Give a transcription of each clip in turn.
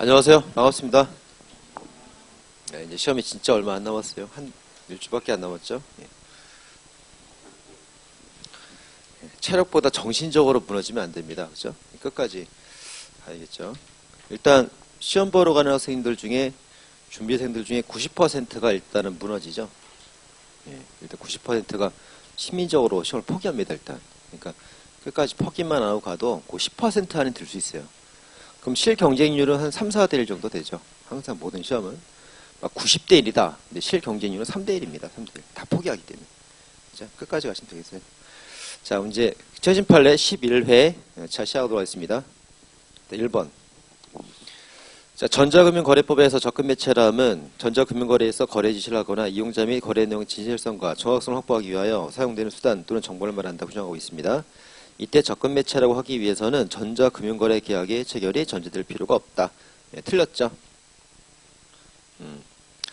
안녕하세요. 반갑습니다. 네, 이제 시험이 진짜 얼마 안 남았어요. 한 일주밖에 안 남았죠. 예. 체력보다 정신적으로 무너지면 안 됩니다. 그죠? 끝까지 가야겠죠. 일단 시험 보러 가는 학생들 중에 준비생들 중에 90%가 일단은 무너지죠. 예, 일단 90%가 심리적으로 시험을 포기합니다. 일단. 그러니까 끝까지 포기만 안 하고 가도 그 10% 안에 들 수 있어요. 그럼 실 경쟁률은 한 3, 4대 1 정도 되죠. 항상 모든 시험은. 막 90대 1이다. 근데 실 경쟁률은 3대 1입니다. 3대 1. 다 포기하기 때문에. 자, 끝까지 가시면 되겠어요. 자, 문제 최신 판례 11회. 자, 시작하도록 하겠습니다. 네, 1번. 자, 전자금융거래법에서 접근매체람은 전자금융거래에서 거래 지시를 하거나 이용자 및 거래 내용 진실성과 정확성을 확보하기 위하여 사용되는 수단 또는 정보를 말한다고 규정하고 있습니다. 이때 접근매체라고 하기 위해서는 전자금융거래 계약의 체결이 전제될 필요가 없다. 네, 틀렸죠?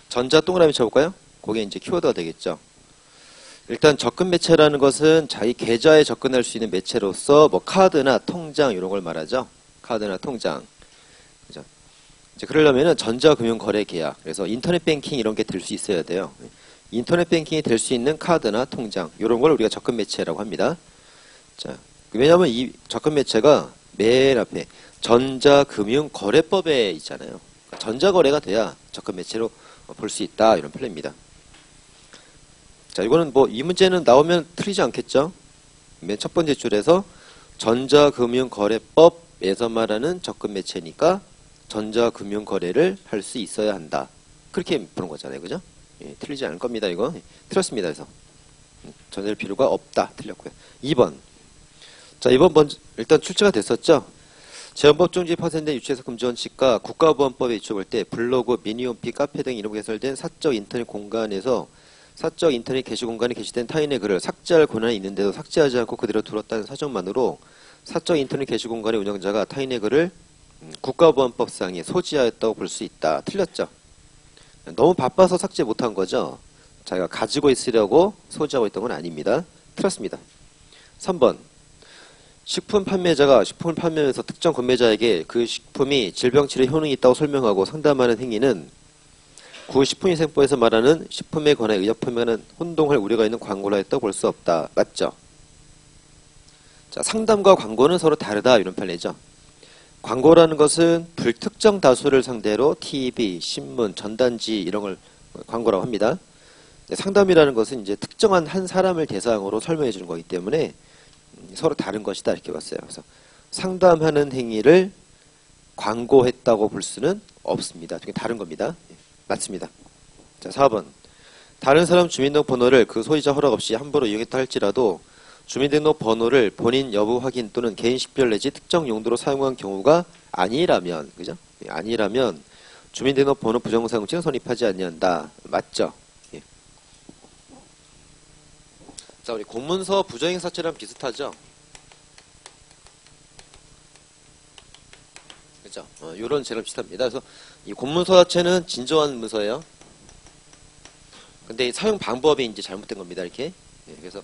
전자 동그라미 쳐볼까요? 그게 이제 키워드가 되겠죠. 일단 접근매체라는 것은 자기 계좌에 접근할 수 있는 매체로서 뭐 카드나 통장 이런 걸 말하죠. 카드나 통장. 그죠? 이제 그러려면은 전자금융거래 계약. 그래서 인터넷 뱅킹 이런 게 될 수 있어야 돼요. 인터넷 뱅킹이 될 수 있는 카드나 통장 이런 걸 우리가 접근매체라고 합니다. 자, 왜냐하면 이 접근매체가 맨 앞에 전자금융거래법에 있잖아요. 그러니까 전자거래가 돼야 접근매체로 볼 수 있다 이런 판례입니다. 자, 이거는 뭐 이 문제는 나오면 틀리지 않겠죠? 맨 첫 번째 줄에서 전자금융거래법에서 말하는 접근매체니까 전자금융거래를 할 수 있어야 한다. 그렇게 보는 거잖아요. 그죠? 예, 틀리지 않을 겁니다. 이거. 예, 틀렸습니다. 그래서 전할 필요가 없다. 틀렸고요. 2번. 자, 이번 먼저 일단 출제가 됐었죠? 제헌법 종지 파생된 유치해석 금지 원칙과 국가보안법에 위촉할 때 블로그, 미니홈피, 카페 등 이름 개설된 사적 인터넷 공간에서 사적 인터넷 게시 공간에 게시된 타인의 글을 삭제할 권한이 있는데도 삭제하지 않고 그대로 두었다는 사정만으로 사적 인터넷 게시 공간의 운영자가 타인의 글을 국가보안법상에 소지하였다고 볼 수 있다. 틀렸죠? 너무 바빠서 삭제 못한 거죠? 자기가 가지고 있으려고 소지하고 있던 건 아닙니다. 틀렸습니다. 3번. 식품 판매자가 식품을 판매하면서 특정 구매자에게 그 식품이 질병치료 효능이 있다고 설명하고 상담하는 행위는 구 식품위생법에서 말하는 식품에 관해 의약품에 관한 혼동할 우려가 있는 광고를 했다고 볼 수 없다. 맞죠? 자, 상담과 광고는 서로 다르다 이런 판례죠. 광고라는 것은 불특정 다수를 상대로 TV, 신문, 전단지 이런 걸 광고라고 합니다. 상담이라는 것은 이제 특정한 한 사람을 대상으로 설명해 주는 거기 때문에 서로 다른 것이다 이렇게 봤어요. 그래서 상담하는 행위를 광고했다고 볼 수는 없습니다. 되게 다른 겁니다. 맞습니다. 자, 4번. 다른 사람 주민등록번호를 그 소유자 허락 없이 함부로 이용했다 할지라도 주민등록번호를 본인 여부 확인 또는 개인 식별 내지 특정 용도로 사용한 경우가 아니라면, 그죠? 아니라면 주민등록번호 부정사용죄는 성립하지 않는다. 맞죠? 예. 자, 우리 공문서 부정행사죄랑 비슷하죠? 그죠? 요런 죄랑 비슷합니다. 그래서 이 공문서 자체는 진정한 문서예요. 근데 사용 방법이 이제 잘못된 겁니다. 이렇게. 예, 그래서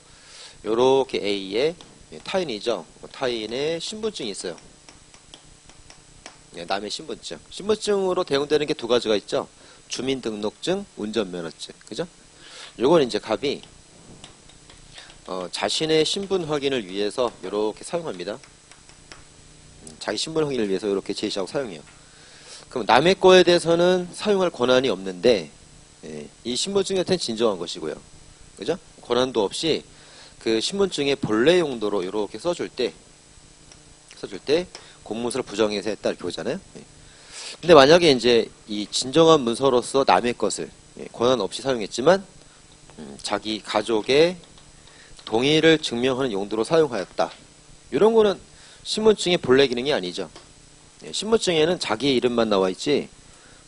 요렇게 A에 타인이죠. 타인의 신분증이 있어요. 예, 남의 신분증. 신분증으로 대응되는 게 두 가지가 있죠. 주민등록증, 운전면허증. 그죠? 요건 이제 갑이 자신의 신분 확인을 위해서 요렇게 사용합니다. 자기 신분 확인을 위해서 이렇게 제시하고 사용해요. 그럼 남의 거에 대해서는 사용할 권한이 없는데 예, 이 신분증 자체는 진정한 것이고요. 그죠? 권한도 없이 그 신분증의 본래 용도로 이렇게 써줄 때 공문서를 부정해서 했다 이렇게 보잖아요. 예. 근데 만약에 이제 이 진정한 문서로서 남의 것을 권한 없이 사용했지만 자기 가족의 동의를 증명하는 용도로 사용하였다. 이런 거는 신분증의 본래 기능이 아니죠. 예, 신분증에는 자기의 이름만 나와 있지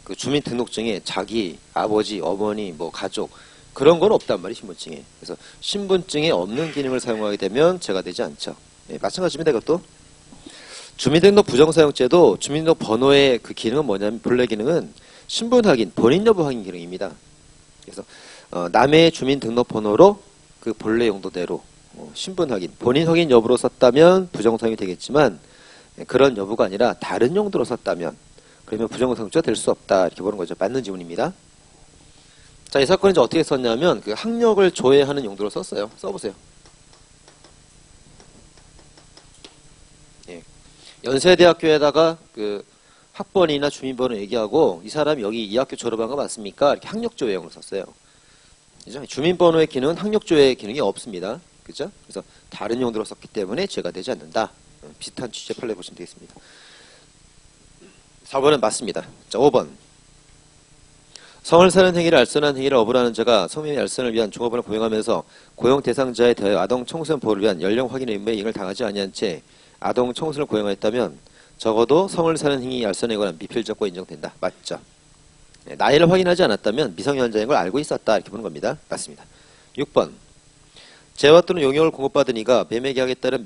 그 주민등록증에 자기, 아버지, 어머니, 뭐 가족 그런 건 없단 말이에요. 신분증에. 그래서 신분증에 없는 기능을 사용하게 되면 죄가 되지 않죠. 예, 마찬가지입니다. 이것도. 주민등록 부정사용죄도 주민등록 번호의 그 기능은 뭐냐면 본래 기능은 신분 확인, 본인 여부 확인 기능입니다. 그래서 남의 주민등록번호로 그 본래 용도대로 신분 확인, 본인 확인 여부로 썼다면 부정사용이 되겠지만 그런 여부가 아니라 다른 용도로 썼다면 그러면 부정성주가 될 수 없다. 이렇게 보는 거죠. 맞는 지문입니다. 자, 이 사건은 이제 어떻게 썼냐면 그 학력을 조회하는 용도로 썼어요. 써보세요. 예. 연세대학교에다가 그 학번이나 주민번호 얘기하고 이 사람이 여기 이 학교 졸업한 거 맞습니까? 이렇게 학력조회용으로 썼어요. 그죠? 주민번호의 기능은 학력조회 기능이 없습니다. 그죠? 그래서 다른 용도로 썼기 때문에 죄가 되지 않는다. 비슷한 취지의 판례 보시면 되겠습니다. 4번은 맞습니다. 자, 5번. 성을 사는 행위를 알선한 행위를 어불하는 자가 성민의 알선을 위한 종업원을 고용하면서 고용 대상자에 대하여 아동 청소년 보호를 위한 연령 확인 의무에 이행을 당하지 아니한 채 아동 청소년을 고용하였다면 적어도 성을 사는 행위 알선에 관한 미필적고 인정된다. 맞죠? 네, 나이를 확인하지 않았다면 미성년자인 걸 알고 있었다. 이렇게 보는 겁니다. 맞습니다. 6번. 재화 또는 용역을 공급받은 이가 매매계약에 따른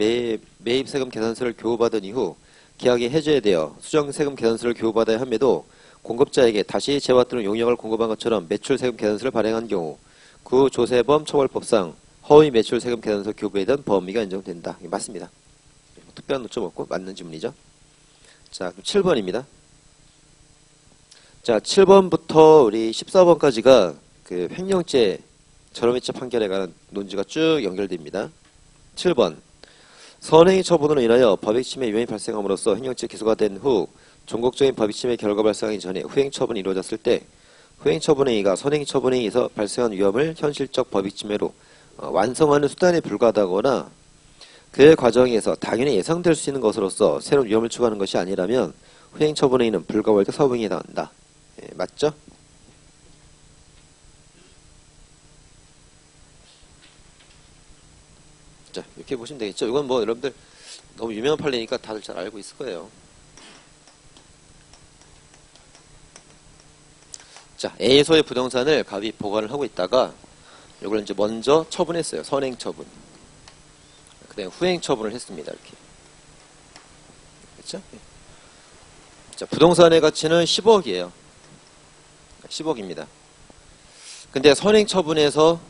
매입세금 계산서를 교부받은 이후 계약이 해제되어 수정세금 계산서를 교부받아야 함에도 공급자에게 다시 재화 또는 용역을 공급한 것처럼 매출세금 계산서를 발행한 경우 구 조세범 처벌법상 허위 매출세금 계산서 교부에 대한 범위가 인정된다. 이게 맞습니다. 특별한 노점 없고 맞는 지문이죠. 자, 그럼 7번입니다. 자, 7번부터 우리 14번까지가 그 횡령죄 절호미처 판결에 관한 논지가 쭉 연결됩니다. 7번. 선행위 처분으로 인하여 법익침해 위험이 발생함으로써 횡령죄 기소가 된 후 종국적인 법익침해 결과 발생하기 전에 후행 처분이 이루어졌을 때 후행 처분에 의가 선행위 처분에 의해서 발생한 위험을 현실적 법익침해로 완성하는 수단에 불과하다거나 그 과정에서 당연히 예상될 수 있는 것으로서 새로운 위험을 추구하는 것이 아니라면 후행 처분에 의는 불가월적 사후행위에 해당한다. 예, 맞죠? 자, 이렇게 보시면 되겠죠. 이건 뭐 여러분들 너무 유명한 판례니까 다들 잘 알고 있을 거예요. 자, A소의 부동산을 갑이 보관을 하고 있다가 이걸 이제 먼저 처분했어요. 선행 처분. 그다음에 후행 처분을 했습니다. 이렇게. 그렇죠? 자, 부동산의 가치는 10억이에요. 10억입니다. 근데 선행 처분에서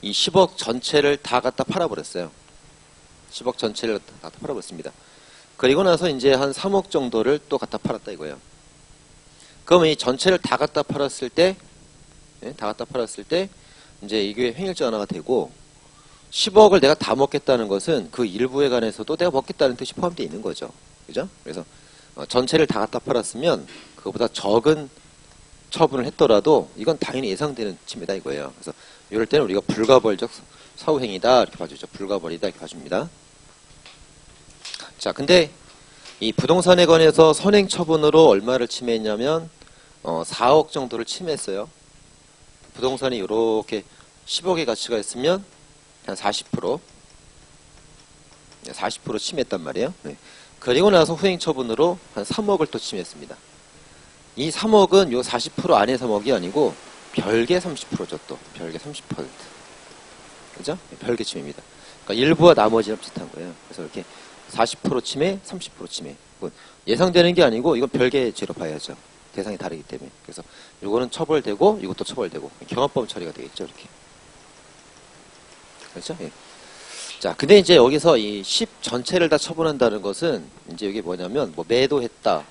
이 10억 전체를 다 갖다 팔아버렸어요. 10억 전체를 다 팔아버렸습니다. 그리고 나서 이제 한 3억 정도를 또 갖다 팔았다 이거예요. 그러면 이 전체를 다 갖다 팔았을 때, 이제 이게 횡령죄 하나가 되고, 10억을 내가 다 먹겠다는 것은 그 일부에 관해서도 내가 먹겠다는 뜻이 포함되어 있는 거죠. 그죠? 그래서 전체를 다 갖다 팔았으면 그거보다 적은 처분을 했더라도 이건 당연히 예상되는 침해다 이거예요. 그래서 이럴 때는 우리가 불가벌적 사후행위다 이렇게 봐주죠. 불가벌이다 이렇게 봐줍니다. 자, 근데 이 부동산에 관해서 선행 처분으로 얼마를 침해했냐면 4억 정도를 침해했어요. 부동산이 이렇게 10억의 가치가 있으면 한 40% 침해했단 말이에요. 네. 그리고 나서 후행 처분으로 한 3억을 또 침해했습니다. 이 3억은 요 40% 안의 3억이 아니고 별개 30%죠 또. 별개 30%. 그죠? 별개 침해입니다. 그러니까 일부와 나머지랑 비슷한 거예요. 그래서 이렇게 40% 침해, 30% 침해. 예상되는 게 아니고 이건 별개의 죄로 봐야죠. 대상이 다르기 때문에. 그래서 이거는 처벌되고 이것도 처벌되고 경합범 처리가 되겠죠. 이렇게. 그렇죠? 예. 자, 근데 이제 여기서 이 10 전체를 다 처분한다는 것은 이제 이게 뭐냐면 뭐 매도했다,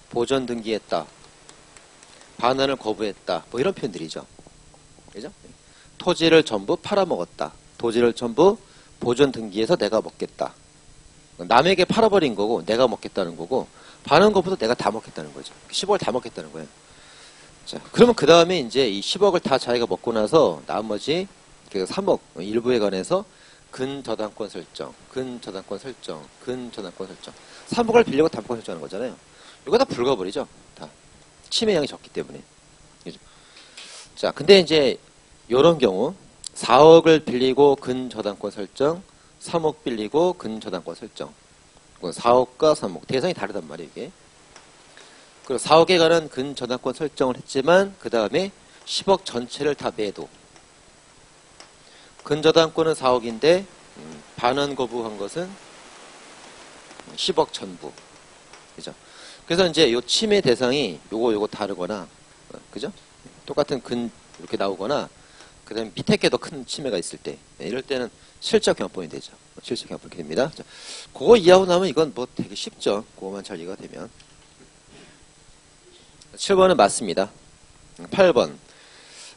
보전 등기했다, 반환을 거부했다, 뭐 이런 표현들이죠. 그죠? 토지를 전부 팔아먹었다. 토지를 전부 보전 등기해서 내가 먹겠다. 남에게 팔아버린 거고 내가 먹겠다는 거고 반환 거부도 내가 다 먹겠다는 거죠. 10억을 다 먹겠다는 거예요. 자, 그러면 그 다음에 이제 이 10억을 다 자기가 먹고 나서 나머지 그 3억 일부에 관해서 근저당권 설정, 근저당권 설정, 근저당권 설정. 3억을 빌려고 담권 설정하는 거잖아요. 이거 다 불가버리죠. 다 침해량이 적기 때문에. 그죠? 자, 근데 이제 이런 경우 4억을 빌리고 근저당권 설정, 3억 빌리고 근저당권 설정. 4억과 3억 대상이 다르단 말이에요. 이게. 그리고 4억에 관한 근저당권 설정을 했지만 그 다음에 10억 전체를 다 매도. 근저당권은 4억인데 반환 거부한 것은 10억 전부. 그죠? 그래서 이제 요 침해 대상이 요거 다르거나, 그죠? 똑같은 근 이렇게 나오거나, 그 다음에 밑에 게 더 큰 침해가 있을 때, 이럴 때는 실적 경합범이 되죠. 실적 경합범이 됩니다. 자, 그거 이해하고 나면 이건 뭐 되게 쉽죠. 그거만 잘 이해가 되면. 7번은 맞습니다. 8번.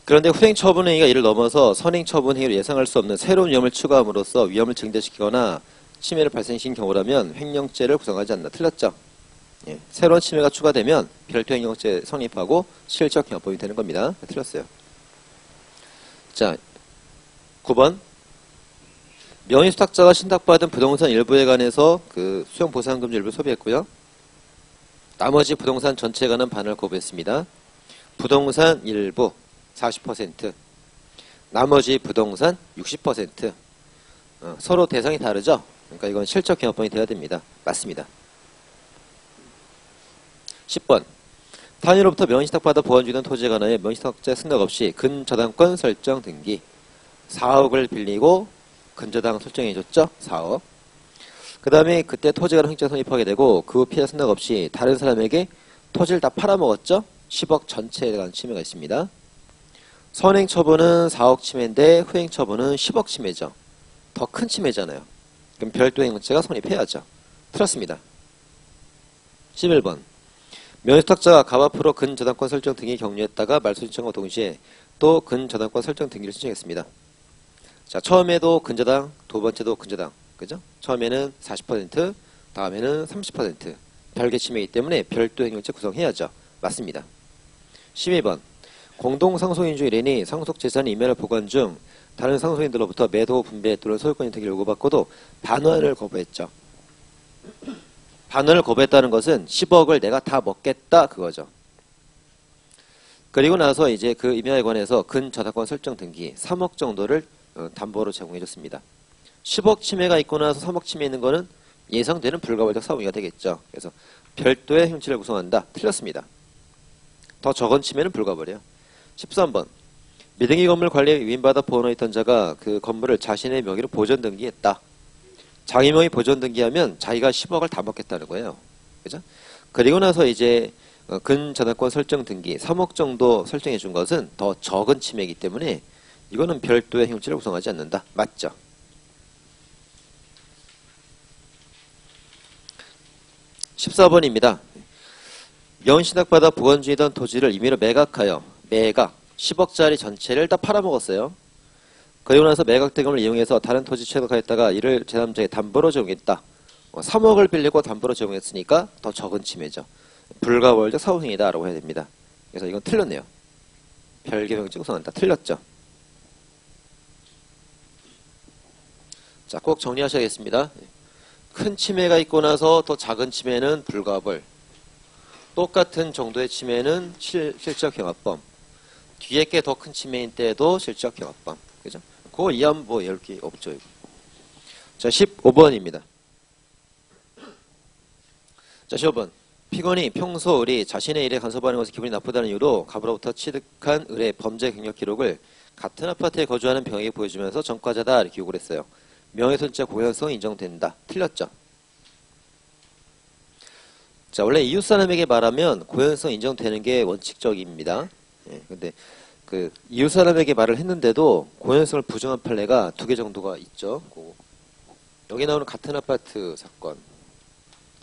그런데 후행처분행위가 이를 넘어서 선행처분행위로 예상할 수 없는 새로운 위험을 추가함으로써 위험을 증대시키거나 침해를 발생시킨 경우라면 횡령죄를 구성하지 않는다. 틀렸죠? 예. 새로운 침해가 추가되면 별도 횡령죄 성립하고 실적 경합범이 되는 겁니다. 틀렸어요. 자, 9번. 명의수탁자가 신탁받은 부동산 일부에 관해서 그 수용보상금지 일부 소비했고요. 나머지 부동산 전체에 관한 반환을 거부했습니다. 부동산 일부 40%, 나머지 부동산 60%. 서로 대상이 다르죠? 그러니까 이건 실적 경합범이 돼야 됩니다. 맞습니다. 10번. 타인으로부터 명의신탁받아 보완주던 토지에 관하여 명의신탁자 승낙 없이 근저당권 설정 등기. 4억을 빌리고 근저당 설정해줬죠? 4억. 그 다음에 그때 토지가 횡령 성립하게 되고 그 후 피해 승낙 없이 다른 사람에게 토지를 다 팔아먹었죠? 10억 전체에 대한 침해가 있습니다. 선행처분은 4억 침해인데 후행처분은 10억 침해죠. 더 큰 침해잖아요. 그럼 별도 횡령죄가 성립해야죠. 틀렸습니다. 11번. 명의수탁자가 갑 앞으로 근저당권 설정 등기 격려했다가 말소 신청과 동시에 또 근저당권 설정 등기를 신청했습니다. 자, 처음에도 근저당, 두 번째도 근저당. 그죠? 처음에는 40%, 다음에는 30%. 별개 침해이기 때문에 별도 횡령죄 구성해야죠. 맞습니다. 12번. 공동상속인 중 1인이 상속재산의 임야를 보관 중 다른 상속인들로부터 매도, 분배 또는 소유권 등기를 요구받고도 반환을 거부했죠. 반환을 거부했다는 것은 10억을 내가 다 먹겠다 그거죠. 그리고 나서 이제 그 임야에 관해서 근저당권 설정 등기 3억 정도를 담보로 제공해줬습니다. 10억 침해가 있고 나서 3억 침해 있는 거는 예상되는 불가발적 사무가 되겠죠. 그래서 별도의 형체를 구성한다. 틀렸습니다. 더 적은 침해는 불가벌이에요. 13번. 미등기 건물 관리에 위임받아 보호하였던 자가 그 건물을 자신의 명의로 보존 등기했다. 자기 명의 보존 등기하면 자기가 10억을 다 먹겠다는 거예요. 그죠? 그리고 나서 이제 근저당권 설정 등기 3억 정도 설정해 준 것은 더 적은 침해이기 때문에 이거는 별도의 형체를 구성하지 않는다. 맞죠? (14번입니다) 명의신탁받아 보관 중이던 토지를 임의로 매각하여 매각 10억짜리 전체를 다 팔아먹었어요. 그리고 나서 매각 대금을 이용해서 다른 토지 취득하였다가 이를 제3자에게 담보로 제공했다. 3억을 빌리고 담보로 제공했으니까 더 적은 침해죠. 불가벌적 사후행위다 라고 해야 됩니다. 그래서 이건 틀렸네요. 별개명죄 구성한다. 틀렸죠. 자, 꼭 정리하셔야겠습니다. 큰 침해가 있고 나서 더 작은 침해는 불가벌. 똑같은 정도의 침해는 실적 경합범. 뒤에 게 더 큰 침해인 때에도 실적 경합범. 그죠? 그거 이해하면 뭐 10개 없죠. 이거. 자, 15번입니다. 자, 15번. 피고인이 평소 을이 자신의 일에 간섭하는 것이 기분이 나쁘다는 이유로 갑으로부터 취득한 을의 범죄 경력 기록을 같은 아파트에 거주하는 병에게 보여주면서 전과자다 이렇게 요구를 했어요. 명예훼손죄 고현성 인정된다. 틀렸죠? 자, 원래 이웃사람에게 말하면 고현성 인정되는 게 원칙적입니다. 예, 근데 그 이웃사람에게 말을 했는데도 고현성을 부정한 판례가 2개 정도가 있죠. 여기 나오는 같은 아파트 사건.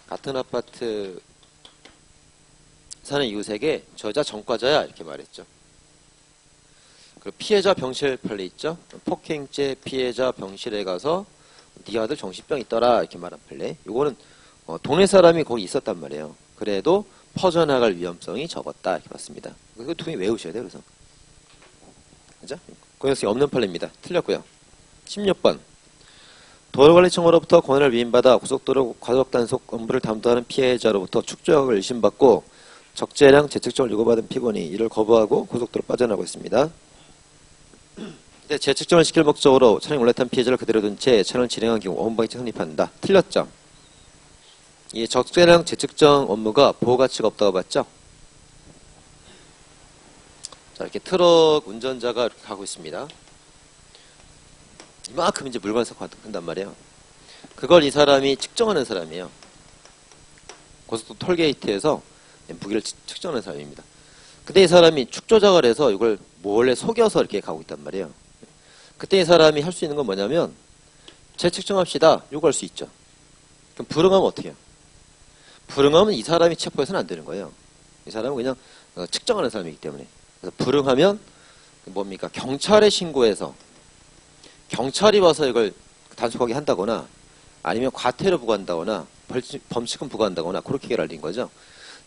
같은 아파트 사는 이웃에게 저 여자 전과자야 이렇게 말했죠. 그리고 피해자 병실 판례 있죠. 폭행죄 피해자 병실에 가서 네 아들 정신병 있더라 이렇게 말한 판례. 이거는 동네 사람이 거기 있었단 말이에요. 그래도 퍼져나갈 위험성이 적었다 이렇게 봤습니다. 이거 두 개 외우셔야 돼요. 그래서 그죠? 고현성이 없는 판례입니다. 틀렸고요. 16번. 도로관리청으로부터 권한을 위임받아 고속도로 과속단속 업무를 담당하는 피해자로부터 축조약을 의심받고 적재량 재측정을 요구받은 피고인이 이를 거부하고 고속도로 빠져나가고 있습니다. 근데 재측정을 시킬 목적으로 차량 올라탄 피해자를 그대로 둔 채 차량을 진행한 경우 원방지가 성립한다. 틀렸죠? 이 적재량 재측정 업무가 보호가치가 없다고 봤죠? 자, 이렇게 트럭 운전자가 이렇게 가고 있습니다. 이만큼 이제 물건을 사고 간단 말이에요. 그걸 이 사람이 측정하는 사람이에요. 고속도로 톨게이트에서 무게를 측정하는 사람입니다. 근데 이 사람이 축조작을 해서 이걸 몰래 속여서 이렇게 가고 있단 말이에요. 그때 이 사람이 할 수 있는 건 뭐냐면 재측정합시다. 요구할 수 있죠. 그럼 불응하면 어떻게 해요? 불응하면 이 사람이 체포해서는 안 되는 거예요. 이 사람은 그냥 측정하는 사람이기 때문에. 그래서 불응하면 뭡니까? 경찰에 신고해서 경찰이 와서 이걸 단속하게 한다거나 아니면 과태료 부과한다거나 범칙금 부과한다거나 그렇게 결할린 거죠.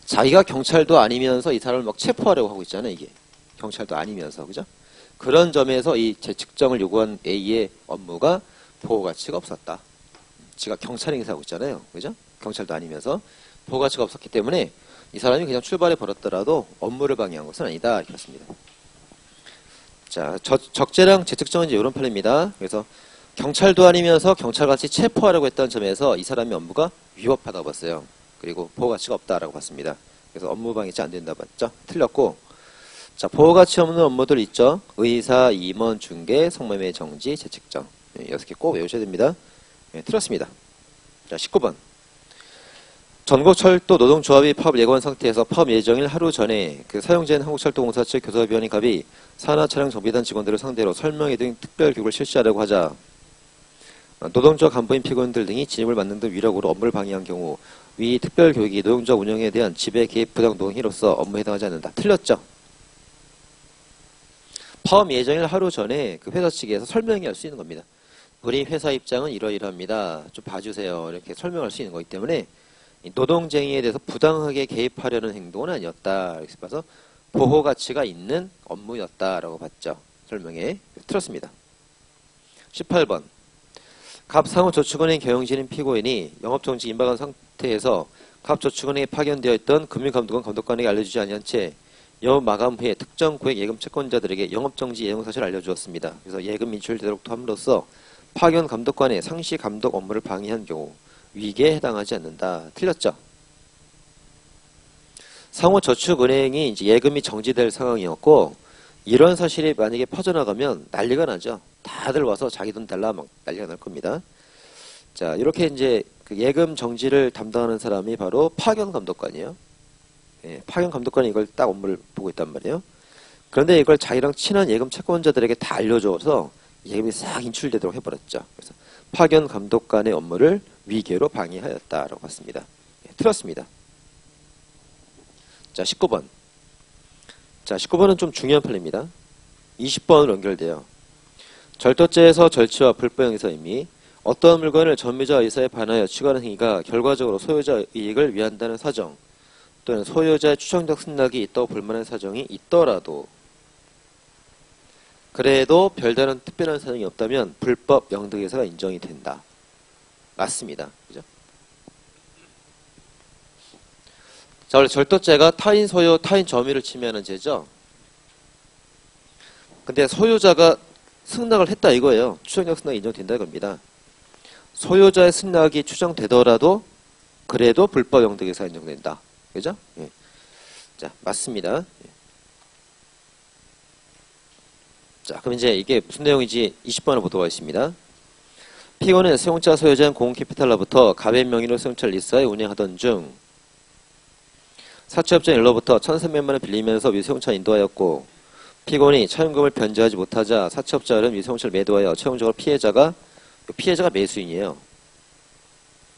자기가 경찰도 아니면서 이 사람을 막 체포하려고 하고 있잖아요. 이게 경찰도 아니면서 그죠? 그런 점에서 이 재측정을 요구한 A의 업무가 보호 가치가 없었다. 지가 경찰 행사하고 있잖아요. 그죠? 경찰도 아니면서 보호 가치가 없었기 때문에 이 사람이 그냥 출발해 버렸더라도 업무를 방해한 것은 아니다. 이렇습니다. 자, 적재량 재측정은 이제 이런 판례입니다. 그래서 경찰도 아니면서 경찰같이 체포하려고 했던 점에서 이 사람의 업무가 위법하다고 봤어요. 그리고 보호가치가 없다라고 봤습니다. 그래서 업무방해죄 안 된다 봤죠? 틀렸고, 자, 보호가치 없는 업무들 있죠? 의사, 임원, 중개, 성매매, 정지, 재측정. 6개 꼭 외우셔야 됩니다. 틀렸습니다. 자, 19번. 전국철도 노동조합이 파업 예고한 상태에서 파업 예정일 하루 전에 그 사용자인 한국철도공사 측 교섭위원회 갑이 산하차량 정비단 직원들을 상대로 설명회 등 특별교육을 실시하려고 하자 노동조합 간부인 피고인들 등이 진입을 막는 등 위력으로 업무를 방해한 경우 위 특별교육이 노동조합 운영에 대한 지배 개입 부당 노동행위로서 업무에 해당하지 않는다. 틀렸죠? 파업 예정일 하루 전에 그 회사 측에서 설명회 할 수 있는 겁니다. 우리 회사 입장은 이러이러합니다. 좀 봐주세요. 이렇게 설명할 수 있는 거기 때문에 노동쟁의에 대해서 부당하게 개입하려는 행동은 아니었다. 이렇게 봐서 보호 가치가 있는 업무였다라고 봤죠. 설명에. 틀었습니다. 18번. 갑상호저축은행 경영진인 피고인이 영업정지 임박한 상태에서 갑저축은행에 파견되어 있던 금융감독원 감독관에게 알려주지 아니한 채 영업 마감 후에 특정 고액 예금 채권자들에게 영업정지 예정 사실을 알려주었습니다. 그래서 예금 인출되도록 함으로써 파견 감독관의 상시 감독 업무를 방해한 경우 위기에 해당하지 않는다. 틀렸죠? 상호저축은행이 이제 예금이 정지될 상황이었고 이런 사실이 만약에 퍼져나가면 난리가 나죠. 다들 와서 자기 돈 달라 막 난리가 날 겁니다. 자, 이렇게 이제 그 예금 정지를 담당하는 사람이 바로 파견 감독관이에요. 예, 파견 감독관이 이걸 딱 업무를 보고 있단 말이에요. 그런데 이걸 자기랑 친한 예금 채권자들에게 다 알려줘서 예금이 싹 인출되도록 해버렸죠. 그래서 파견 감독관의 업무를 위계로 방해하였다라고 봤습니다. 예, 틀렸습니다. 자, 19번. 자, 19번은 좀 중요한 판례입니다. 20번으로 연결돼요. 절도죄에서 절취와 불법행위에서 이미 어떤 물건을 점유자 의사에 반하여 취하는 행위가 결과적으로 소유자 이익을 위한다는 사정 또는 소유자의 추정적 승낙이 있다고 볼만한 사정이 있더라도 그래도 별다른 특별한 사정이 없다면 불법 영득의사가 인정이 된다. 맞습니다. 그죠? 자, 원래 절도죄가 타인 소유, 타인 점유를 침해하는 죄죠. 근데 소유자가 승낙을 했다 이거예요. 추정적 승낙이 인정된다 이겁니다. 소유자의 승낙이 추정되더라도 그래도 불법 영득의사가 인정된다. 그죠? 예. 자, 맞습니다. 예. 자, 그럼 이제 이게 무슨 내용인지 20번을 보도록 하겠습니다. 피고는 수용자 소유자인 공공캐피탈로부터 갑의 명의로 수용차를 리스하여 운행하던 중 사채업자 일로부터 1,300만 원 빌리면서 미수용차 인도하였고 피고인이 차용금을 변제하지 못하자 사채업자는 미수용차를 매도하여 최종적으로 피해자가 매수인이에요.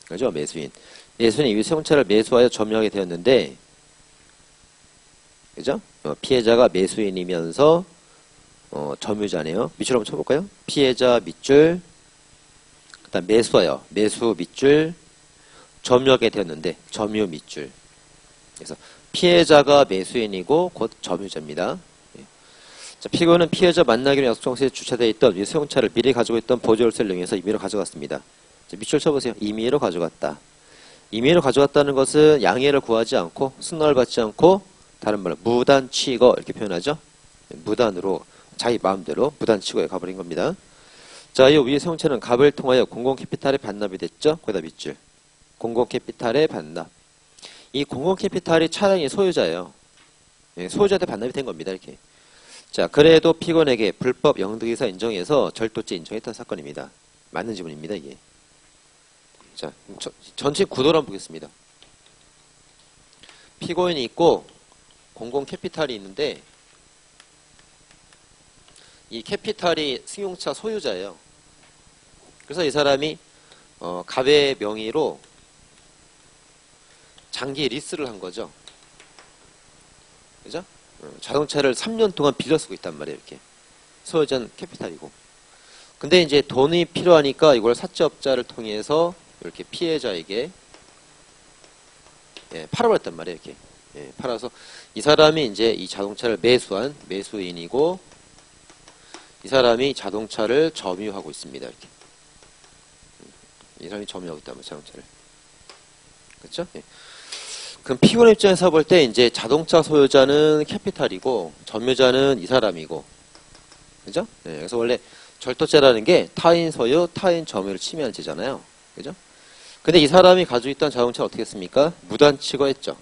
그죠? 매수인. 매수인이 미수용차를 매수하여 점유하게 되었는데 그죠? 피해자가 매수인이면서 점유자네요. 밑줄 한번 쳐볼까요? 피해자 밑줄 그 다음 매수하여 매수 밑줄 점유하게 되었는데 점유 밑줄. 그래서 피해자가 매수인이고 곧 점유자입니다. 자, 피고는 피해자 만나기로 약속 장소에 주차되어 있던 미수용차를 미리 가지고 있던 보조열쇠를 이용해서 임의로 가져갔습니다. 자, 밑줄 쳐보세요. 임의로 가져갔다. 임의로 가져갔다는 것은 양해를 구하지 않고 승낙을 받지 않고 다른 말로 무단 취거 이렇게 표현하죠. 무단으로 자기 마음대로 무단 취거에 가버린 겁니다. 자, 이 위의 수용차는 갑을 통하여 공공캐피탈에 반납이 됐죠. 거기다 밑줄. 공공캐피탈에 반납. 이 공공캐피탈이 차량의 소유자예요. 예, 소유자한테 반납이 된 겁니다. 이렇게. 자, 그래도 피고에게 불법 영득의사 인정해서 절도죄 인정했던 사건입니다. 맞는 지문입니다. 이게. 자, 전체 구도를 한번 보겠습니다. 피고인이 있고 공공캐피탈이 있는데 이 캐피탈이 승용차 소유자예요. 그래서 이 사람이 갑의 명의로 장기 리스를 한 거죠. 그죠? 자동차를 3년 동안 빌려 쓰고 있단 말이에요, 이렇게. 소유자는 캐피탈이고. 근데 이제 돈이 필요하니까 이걸 사채업자를 통해서 이렇게 피해자에게 팔아버렸단 말이에요, 이렇게. 팔아서 이 사람이 이제 이 자동차를 매수한 매수인이고, 이 사람이 자동차를 점유하고 있습니다, 이렇게. 이 사람이 점유하고 있단 말이에요, 자동차를. 그렇죠? 그럼 피고인 입장에서 볼 때 이제 자동차 소유자는 캐피탈이고 점유자는 이 사람이고, 그죠? 그래서 원래 절도죄라는 게 타인 소유, 타인 점유를 침해한 죄잖아요, 그죠? 근데 이 사람이 가지고 있던 자동차 어떻게 했습니까? 무단치거했죠.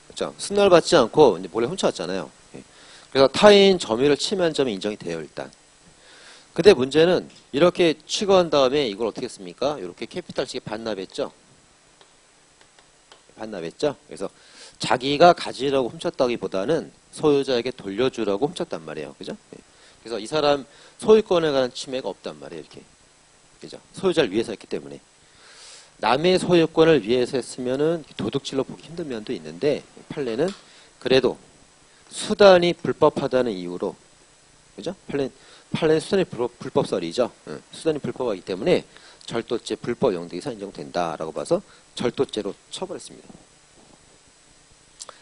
그렇죠? 승낙을 받지 않고 이제 몰래 훔쳐왔잖아요. 그래서 타인 점유를 침해한 점이 인정이 돼요, 일단. 근데 문제는 이렇게 취거한 다음에 이걸 어떻게 했습니까? 이렇게 캐피탈 측에 반납했죠. 반납했죠. 그래서 자기가 가지려고 훔쳤다기보다는 소유자에게 돌려주라고 훔쳤단 말이에요. 그죠? 그래서 이 사람 소유권에 관한 침해가 없단 말이에요. 이렇게. 그죠? 소유자를 위해서 했기 때문에. 남의 소유권을 위해서 했으면은 도둑질로 보기 힘든 면도 있는데, 판례는 그래도 수단이 불법하다는 이유로, 그죠? 판례는 수단이 불법설이죠. 수단이 불법하기 때문에 절도죄 불법 영등에서 인정된다라고 봐서 절도죄로 처벌했습니다.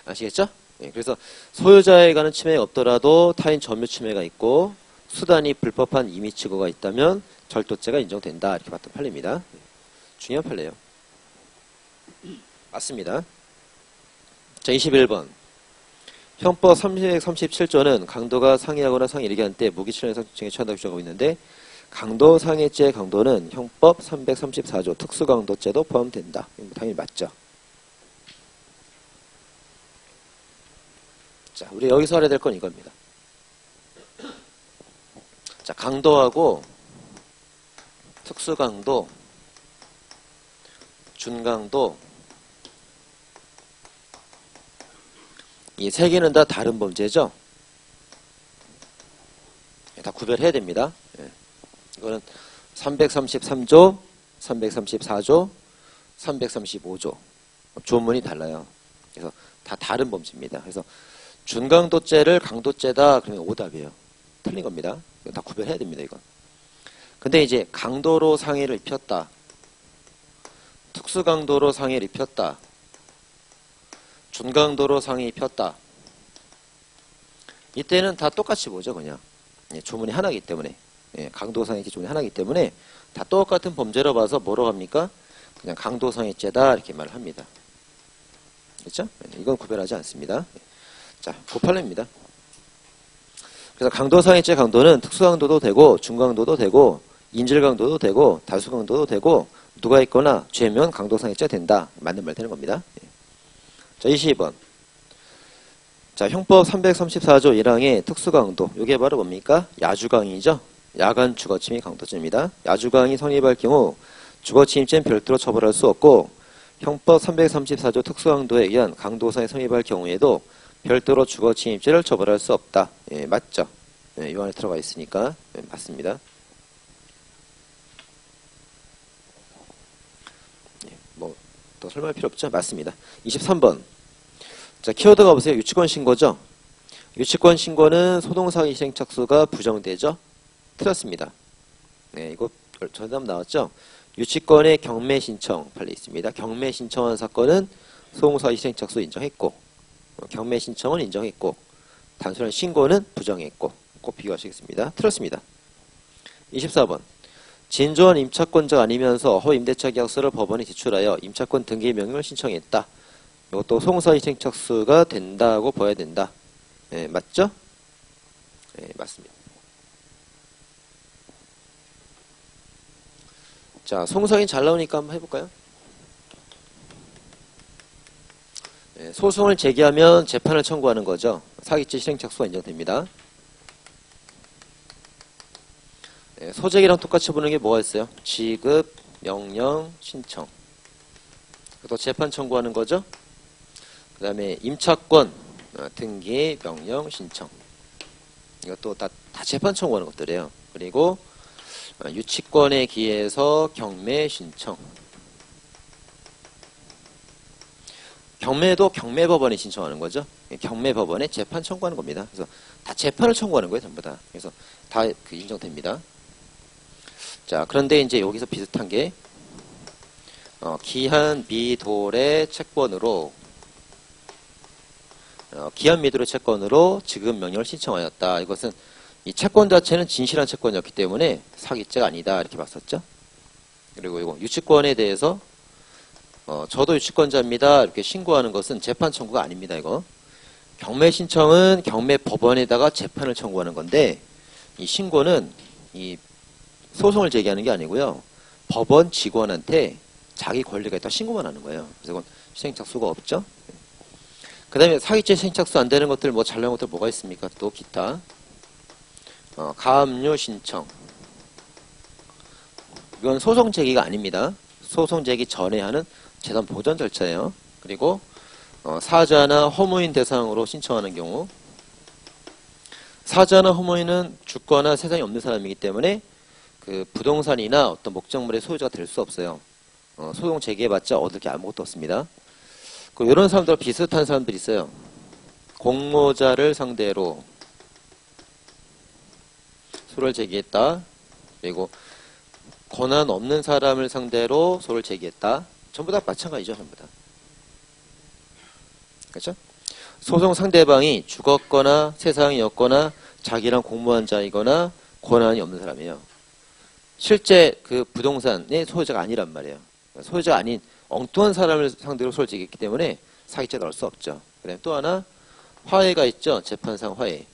아시겠죠? 그래서 소유자에 관한 침해가 없더라도 타인 점유 침해가 있고 수단이 불법한 임의치고가 있다면 절도죄가 인정된다, 이렇게 봤던 판례입니다. 중요한 판례예요. 맞습니다. 자, 21번. 형법 337조는 강도가 상해하거나 상해 한 때 무기치료상 징에 처한다고 주장하고 있는데, 강도 상해죄의 강도는 형법 334조 특수강도죄도 포함된다. 당연히 맞죠. 자, 우리 여기서 알아야 될 건 이겁니다. 자, 강도하고 특수강도, 준강도, 이 세 개는 다 다른 범죄죠. 다 구별해야 됩니다. 이거는 333조, 334조, 335조 조문이 달라요. 그래서 다 다른 범죄입니다. 그래서 준강도죄를 강도죄다 그러면 오답이에요. 틀린 겁니다. 이거 다 구별해야 됩니다, 이건. 근데 이제 강도로 상해를 입혔다, 특수강도로 상해를 입혔다, 준강도로 상해 입혔다, 이때는 다 똑같이 보죠, 그냥. 조문이 하나이기 때문에. 강도상해죄 조문이 하나이기 때문에 다 똑같은 범죄로 봐서 뭐로 합니까? 그냥 강도상해죄다 이렇게 말을 합니다. 그렇죠? 이건 구별하지 않습니다. 자, 그 판례입니다. 그래서 강도상해죄 강도는 특수강도도 되고 중강도도 되고 인질강도도 되고 다수강도도 되고 누가 있거나 죄면 강도상해죄가 된다. 맞는 말 되는 겁니다. 자, 22번. 자, 형법 334조 1항의 특수강도. 이게 바로 뭡니까? 야주강이죠. 야간 주거침입 강도죄입니다. 야주강이 성립할 경우 주거침입죄는 별도로 처벌할 수 없고, 형법 334조 특수강도에 의한 강도상에 성립할 경우에도 별도로 주거침입죄를 처벌할 수 없다. 맞죠? 이 안에 들어가 있으니까 맞습니다. 뭐 더 설명할 필요 없죠? 맞습니다. 23번. 자, 키워드가 보세요. 유치권 신고죠. 유치권 신고는 소동사기 희생착수가 부정되죠. 틀렸습니다. 이거 정답 나왔죠. 유치권의 경매 신청 판례 있습니다. 경매 신청한 사건은 소동사기 희생착수 인정했고, 경매 신청은 인정했고, 단순한 신고는 부정했고, 꼭 비교하시겠습니다. 틀렸습니다. 24번. 진조한 임차권자가 아니면서 허임대차 계약서를 법원에 제출하여 임차권 등기 명령을 신청했다. 이것도 소동사기희생착수가 된다고 봐야 된다. 맞죠? 맞습니다. 자, 소동사기는 잘 나오니까 한번 해볼까요? 소송을 제기하면 재판을 청구하는 거죠. 사기죄 실행착수가 인정됩니다. 소재기랑 똑같이 보는 게 뭐가 있어요? 지급, 명령, 신청. 또 재판 청구하는 거죠. 그 다음에 임차권, 등기, 명령, 신청. 이것도 다 재판 청구하는 것들이에요. 그리고 유치권에 기해서 경매 신청. 경매도 경매법원에 신청하는 거죠. 경매법원에 재판 청구하는 겁니다. 그래서 다 재판을 청구하는 거예요, 전부 다. 그래서 다 그 인정됩니다. 자, 그런데 이제 여기서 비슷한 게 기한 미도의 채권으로 기한 미도의 채권으로 지급 명령을 신청하였다. 이것은 이 채권 자체는 진실한 채권이었기 때문에 사기죄가 아니다. 이렇게 봤었죠. 그리고 이거 유치권에 대해서 저도 유치권자입니다. 이렇게 신고하는 것은 재판 청구가 아닙니다. 이거 경매 신청은 경매 법원에다가 재판을 청구하는 건데 이 신고는 이 소송을 제기하는 게 아니고요. 법원 직원한테 자기 권리가 있다 신고만 하는 거예요. 그래서 이건 시행착수가 없죠. 그 다음에 사기죄 시행착수 안 되는 것들 뭐 잘나온 것들 뭐가 있습니까? 또 기타 가압류 신청 이건 소송 제기가 아닙니다. 소송 제기 전에 하는 재산 보전 절차예요. 그리고 사자나 허무인 대상으로 신청하는 경우 사자나 허무인은 주거나 세상에 없는 사람이기 때문에 그 부동산이나 어떤 목적물의 소유자가 될 수 없어요. 소송 제기해봤자 얻을 게 아무것도 없습니다. 이런 사람들 비슷한 사람들이 있어요. 공모자를 상대로 소를 제기했다. 그리고 권한 없는 사람을 상대로 소를 제기했다. 전부 다 마찬가지죠. 전부 다. 그렇죠? 소송 상대방이 죽었거나 세상이었거나 자기랑 공모한 자이거나 권한이 없는 사람이에요. 실제 그 부동산의 소유자가 아니란 말이에요. 소유자가 아닌 엉뚱한 사람을 상대로 소를 제기했기 때문에 사기죄 넣을 수 없죠. 그다음에 또 하나 화해가 있죠. 재판상 화해.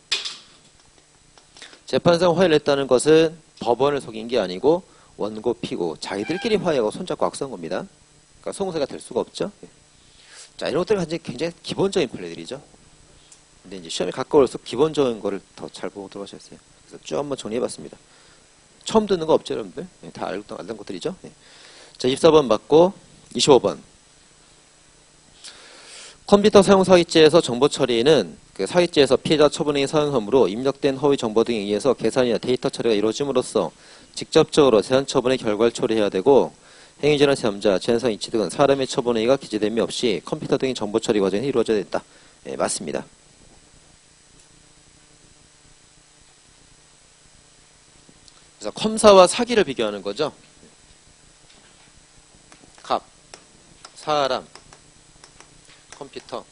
재판상 화해를 했다는 것은 법원을 속인 게 아니고 원고 피고 자기들끼리 화해하고 손잡고 악수한 겁니다. 그러니까 송사가 될 수가 없죠. 자, 이런 것들은 굉장히 기본적인 판례들이죠. 근데 이제 시험에 가까울수록 기본적인 거를 더 잘 보고 들어가셔야 돼요. 그래서 쭉 한번 정리해봤습니다. 처음 듣는 거 없죠, 여러분들? 네, 다 알던 것들이죠. 네. 자, 24번 맞고 25번. 컴퓨터 사용 사기죄에서 정보 처리는 그 사기죄에서 피해자 처분행위 사용 혐의로 입력된 허위 정보 등에 의해서 계산이나 데이터 처리가 이루어짐으로써 직접적으로 재산 처분의 결과를 처리해야 되고 행위자나 제삼자, 제한상 이치 등은 사람의 처분행위가 기재됨이 없이 컴퓨터 등의 정보 처리 과정이 이루어져야 된다. 네, 맞습니다. 그래서 컴사와 사기를 비교하는 거죠. 갑, 사람, 컴퓨터.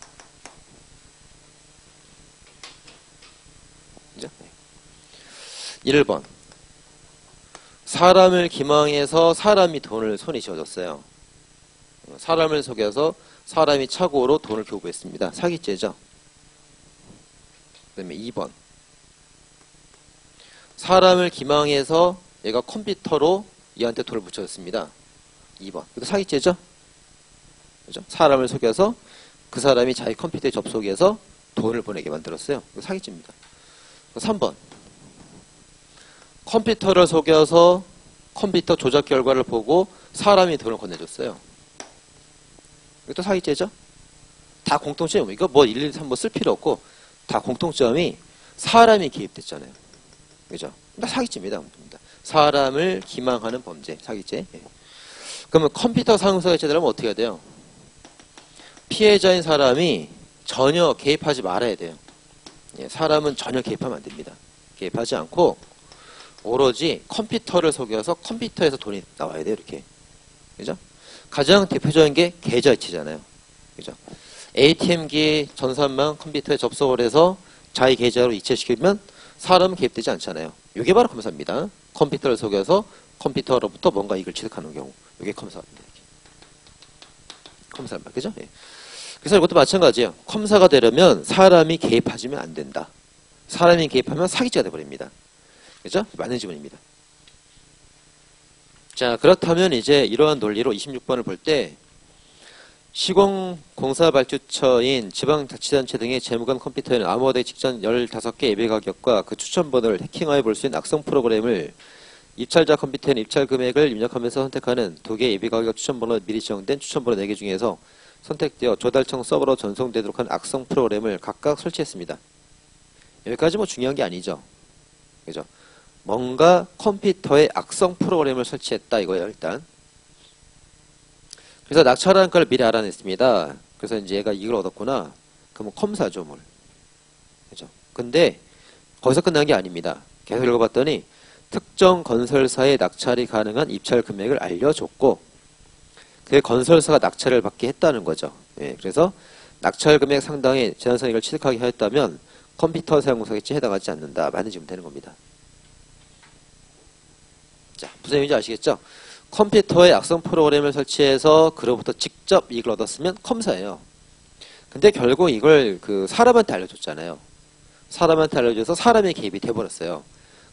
그죠? 1번. 사람을 기망해서 사람이 돈을 손에 쥐어줬어요. 사람을 속여서 사람이 착오로 돈을 교부했습니다. 사기죄죠. 그 다음에 2번. 사람을 기망해서 얘가 컴퓨터로 얘한테 돈을 붙여줬습니다. 2번. 이것도 사기죄죠. 그죠? 사람을 속여서 그 사람이 자기 컴퓨터에 접속해서 돈을 보내게 만들었어요. 이거 사기죄입니다. 3번. 컴퓨터를 속여서 컴퓨터 조작 결과를 보고 사람이 돈을 건네줬어요. 이것도 사기죄죠. 다 공통점이 이거 뭐 1, 2, 3 뭐 쓸 필요 없고 다 공통점이 사람이 개입됐잖아요. 그죠? 다 사기죄입니다. 사람을 기망하는 범죄, 사기죄. 예. 그러면 컴퓨터 사용사기죄라면 어떻게 해야 돼요? 피해자인 사람이 전혀 개입하지 말아야 돼요. 예, 사람은 전혀 개입하면 안 됩니다. 개입하지 않고 오로지 컴퓨터를 속여서 컴퓨터에서 돈이 나와야 돼요. 이렇게. 그죠? 가장 대표적인 게 계좌이체잖아요. 그죠? ATM기 전산망 컴퓨터에 접속을 해서 자기 계좌로 이체시키면 사람은 개입되지 않잖아요. 이게 바로 컴사입니다. 컴퓨터를 속여서 컴퓨터로부터 뭔가 이익을 취득하는 경우. 이게 컴사입니다. 컴사입니다. 그죠? 예. 그래서 이것도 마찬가지예요. 컴사가 되려면 사람이 개입하지면 안 된다. 사람이 개입하면 사기죄가 돼버립니다. 그죠? 맞는 지문입니다. 자, 그렇다면 이제 이러한 논리로 26번을 볼 때 시공공사발주처인 지방자치단체 등의 재무관 컴퓨터에는 암호화되기 직전 15개 예배 가격과 그 추천번호를 해킹하여 볼 수 있는 악성 프로그램을 입찰자 컴퓨터에는 입찰 금액을 입력하면서 선택하는 2개 예배 가격 추천번호 미리 지정된 추천번호 4개 중에서 선택되어 조달청 서버로 전송되도록 한 악성 프로그램을 각각 설치했습니다. 여기까지 뭐 중요한 게 아니죠. 그죠? 뭔가 컴퓨터에 악성 프로그램을 설치했다 이거예요, 일단. 그래서 낙찰한 걸 미리 알아냈습니다. 그래서 이제 얘가 이걸 얻었구나. 그러면 컴사죠, 뭘. 그죠? 근데 거기서 끝난 게 아닙니다. 계속 읽어봤더니 특정 건설사의 낙찰이 가능한 입찰 금액을 알려줬고 그 건설사가 낙찰을 받게 했다는 거죠. 예, 그래서 낙찰 금액 상당의 재산상 이익을 취득하게 하였다면 컴퓨터 사용 사기죄에 해당하지 않는다. 맞는 지금 되는 겁니다. 자, 무슨 의미인지 아시겠죠? 컴퓨터에 악성 프로그램을 설치해서 그로부터 직접 이익을 얻었으면 컴사예요. 근데 결국 이걸 그 사람한테 알려줬잖아요. 사람한테 알려줘서 사람의 개입이 돼버렸어요.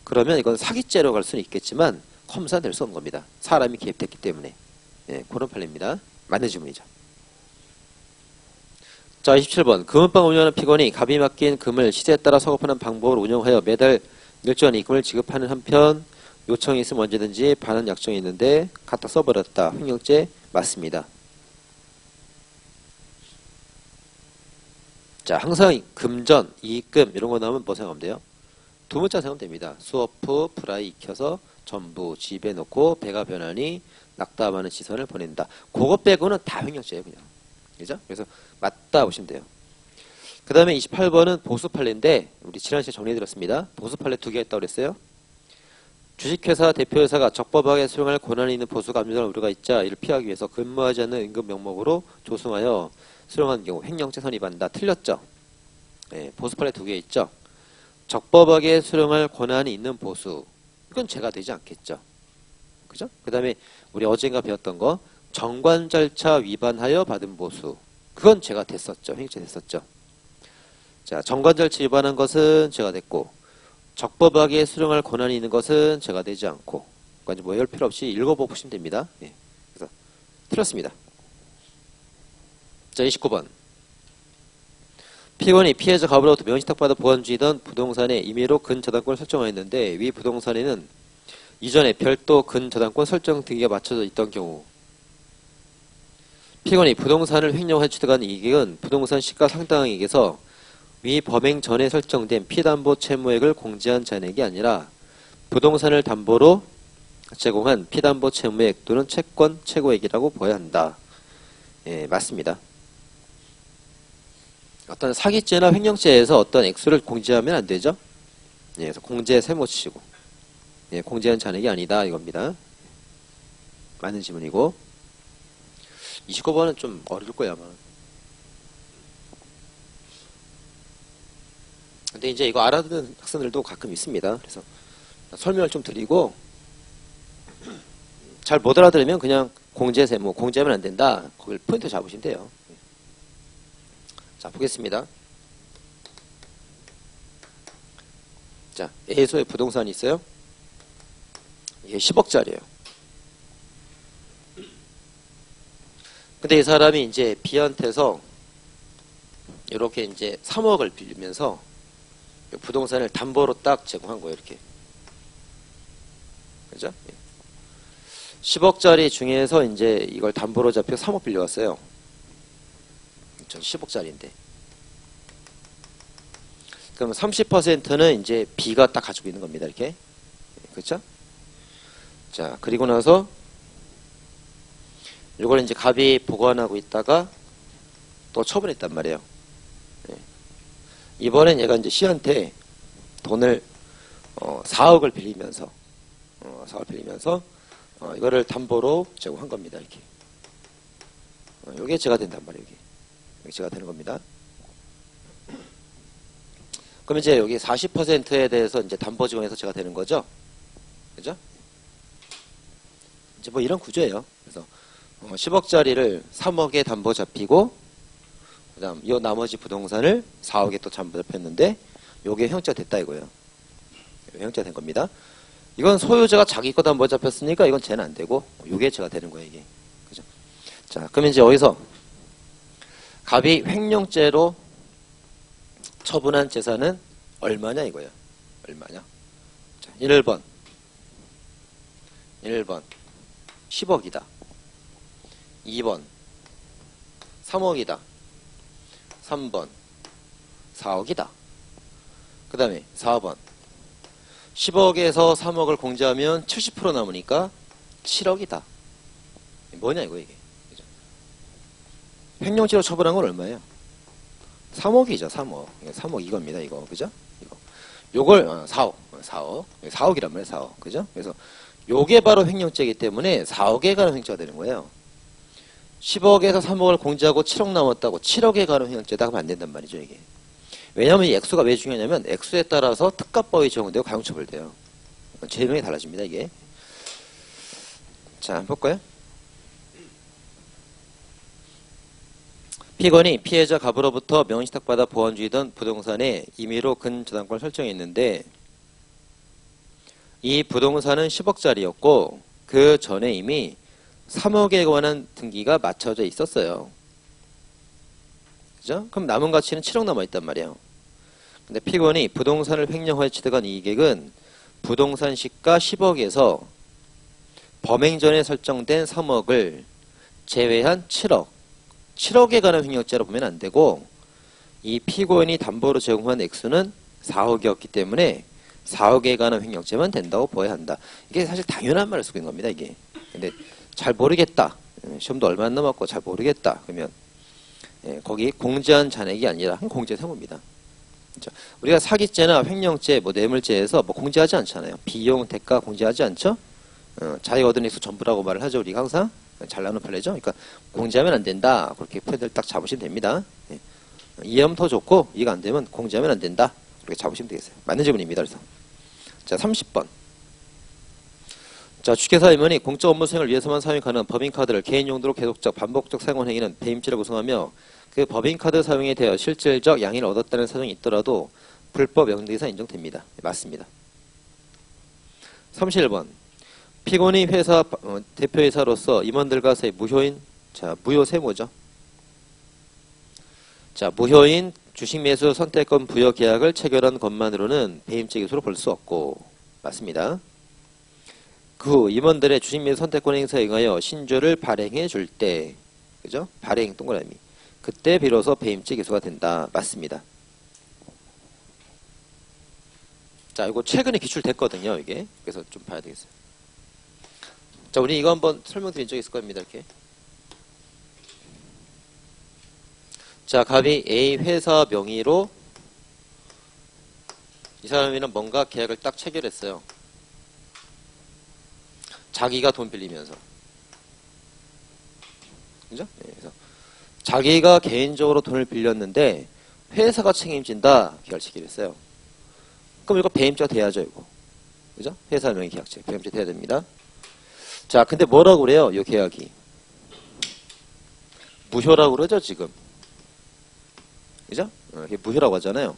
그러면 이건 사기죄로 갈 수는 있겠지만 컴사는 될 수 없는 겁니다. 사람이 개입됐기 때문에. 예, 그런 판례입니다. 맞는 질문이죠. 자, 27번. 금은방 운영하는 피건이 갑이 맡긴 금을 시세에 따라 서급하는 방법을 운영하여 매달 일정한 이금을 지급하는 한편 요청이 있으면 언제든지 반환 약정이 있는데 갖다 써버렸다. 횡령죄 맞습니다. 자, 항상 금전, 이익금 이런 거 나오면 뭐 생각하면 돼요? 두 문자 생각하면 됩니다. 수어프, 프라이 익혀서 전부 집에 넣고 배가 변하니 낙담하는 시선을 보낸다. 그거 빼고는 다 횡령죄예요, 그냥. 그죠? 그래서 맞다 보시면 돼요. 그 다음에 28번은 보수판례인데 우리 지난 시간에 정리해드렸습니다. 보수판례 두 개 있다고 그랬어요. 주식회사 대표회사가 적법하게 수령할 권한이 있는 보수가 압류될 우려가 있자 이를 피하기 위해서 근무하지 않는 임금 명목으로 조성하여 수령한 경우 횡령죄 선입한다. 틀렸죠? 네, 보수판례 두 개 있죠? 적법하게 수령할 권한이 있는 보수. 이건 죄가 되지 않겠죠? 그죠? 그 다음에 우리 어젠가 배웠던 거 정관 절차 위반하여 받은 보수. 그건 죄가 됐었죠. 횡령죄 됐었죠. 자, 정관 절차 위반한 것은 죄가 됐고 적법하게 수령할 권한이 있는 것은 죄가 되지 않고 그러니까 뭐 외울 필요 없이 읽어보시면 됩니다. 예. 그래서 틀렸습니다. 자, 29번. 피고인이 피해자 갑으로부터 명의신탁받아 보관중이던 부동산에 임의로 근저당권을 설정하였는데 위 부동산에는 이전에 별도 근저당권 설정 등기가 맞춰져 있던 경우 피고인이 부동산을 횡령해 취득한 이익은 부동산 시가 상당 이익에서 위 범행 전에 설정된 피담보 채무액을 공제한 잔액이 아니라 부동산을 담보로 제공한 피담보 채무액 또는 채권 최고액이라고 보아야 한다. 예, 맞습니다. 어떤 사기죄나 횡령죄에서 어떤 액수를 공제하면 안 되죠. 예, 그래서 공제 세모 치시고 예, 공제한 잔액이 아니다 이겁니다. 맞는 질문이고 29번은 좀 어려울 거야 아마. 근데 이제 이거 알아듣는 학생들도 가끔 있습니다. 그래서 설명을 좀 드리고 잘 못 알아들으면 그냥 공제세 뭐 공제하면 안 된다. 거길 포인트 잡으시면 돼요. 자, 보겠습니다. 자, A소에 부동산이 있어요. 이게 10억짜리예요. 근데 이 사람이 이제 B한테서 이렇게 이제 3억을 빌리면서 부동산을 담보로 딱 제공한 거예요, 이렇게. 그죠? 10억짜리 중에서 이제 이걸 담보로 잡혀 3억 빌려왔어요. 전 10억짜리인데. 그럼 30%는 이제 B가 딱 가지고 있는 겁니다, 이렇게. 그렇죠? 자, 그리고 나서 이걸 이제 갑이 보관하고 있다가 또 처분했단 말이에요. 이번엔 얘가 이제 C한테 돈을 4억을 빌리면서 4억을 빌리면서 이거를 담보로 제공한 겁니다. 이렇게. 이게 제가 된단 말이에요. 이게 제가 되는 겁니다. 그럼 이제 여기 40%에 대해서 이제 담보 제공해서 제가 되는 거죠. 그죠? 이제 뭐 이런 구조예요. 그래서 10억짜리를 3억에 담보 잡히고 그 다음 이 나머지 부동산을 4억에 또 담보 잡혔는데 요게 형체가 됐다 이거예요. 형체가 된 겁니다. 이건 소유자가 자기 거 담보 잡혔으니까 이건 쟤는 안 되고 요게 제가 되는 거예요 이게. 그죠? 자, 그러면 이제 여기서 갑이 횡령죄로 처분한 재산은 얼마냐 이거예요. 얼마냐? 자, 1번 10억이다. 2번 3억이다. 3번 4억이다. 그 다음에 4번 10억에서 3억을 공제하면 70% 남으니까 7억이다. 뭐냐 이거 이게. 그죠? 횡령죄로 처벌한 건 얼마예요? 3억이죠, 3억. 3억 이겁니다, 이거. 그죠? 이거. 요걸, 4억이란 말이에요, 4억. 그죠? 그래서 요게 바로 횡령죄이기 때문에 4억에 관한 횡령죄가 되는 거예요. 10억에서 3억을 공제하고 7억 남았다고 7억에 관한 횡령죄다 하면 안 된단 말이죠, 이게. 왜냐면 이 액수가 왜 중요하냐면 액수에 따라서 특가법이 적용되고 가중처벌돼요. 죄명이 달라집니다, 이게. 자, 한번 볼까요? 피건이 피해자 갑으로부터 명의신탁받아 보완주의던 부동산에 임의로 근저당권을 설정했는데 이 부동산은 10억짜리였고 그 전에 이미 3억에 관한 등기가 맞춰져 있었어요. 그죠? 그럼 남은 가치는 7억 남아있단 말이에요. 근데 피건이 부동산을 횡령하여 취득한 이익액은 부동산 시가 10억에서 범행 전에 설정된 3억을 제외한 7억에 관한 횡령죄로 보면 안 되고 이 피고인이 담보로 제공한 액수는 4억이었기 때문에 4억에 관한 횡령죄만 된다고 보아야 한다. 이게 사실 당연한 말을 쓰고 있는 겁니다, 이게. 근데 잘 모르겠다. 시험도 얼마 안 남았고 잘 모르겠다. 그러면 거기 공제한 잔액이 아니라 한 공제 세모입니다. 그렇죠? 우리가 사기죄나 횡령죄, 뇌물죄에서 공제하지 않잖아요. 비용, 대가 공제하지 않죠? 자기가 얻은 액수 전부라고 말을 하죠. 우리가 항상 잘 나누는 판례죠. 그러니까 공제하면 안 된다. 그렇게 포인트를 딱 잡으시면 됩니다. 이해하면 더 좋고 이해가 안 되면 공제하면 안 된다. 그렇게 잡으시면 되겠어요. 맞는 질문입니다. 그래서 자, 30번. 자, 주식회사 임원이 공적 업무 수행을 위해서만 사용이 가능한 법인카드를 개인 용도로 계속적 반복적 사용한 행위는 배임죄를 구성하며 그 법인카드 사용에 대하여 실질적 양해를 얻었다는 사정이 있더라도 불법 명대에서 인정됩니다. 맞습니다. 31번. 피고인이 회사 대표이사로서 임원들과 사이 무효인, 자, 무효 세무죠. 자, 무효인 주식 매수 선택권 부여 계약을 체결한 것만으로는 배임죄 기소로 볼 수 없고, 맞습니다. 그 후 임원들의 주식 매수 선택권 행사에 응하여 신주를 발행해 줄 때, 그죠? 발행 동그라미. 그때 비로소 배임죄 기소가 된다. 맞습니다. 자, 이거 최근에 기출됐거든요, 이게. 그래서 좀 봐야 되겠어요. 자, 우리 이거 한번 설명드린 적 있을 겁니다, 이렇게. 자, 갑이 A 회사 명의로 이 사람이랑 뭔가 계약을 딱 체결했어요. 자기가 돈 빌리면서. 그죠? 네, 그래서 자기가 개인적으로 돈을 빌렸는데 회사가 책임진다. 계약을 체결했어요. 그럼 이거 배임죄가 돼야죠, 이거. 그죠? 회사 명의 계약체. 배임죄 돼야 됩니다. 자, 근데 뭐라고 그래요? 이 계약이. 무효라고 그러죠, 지금. 그죠? 이게 무효라고 하잖아요.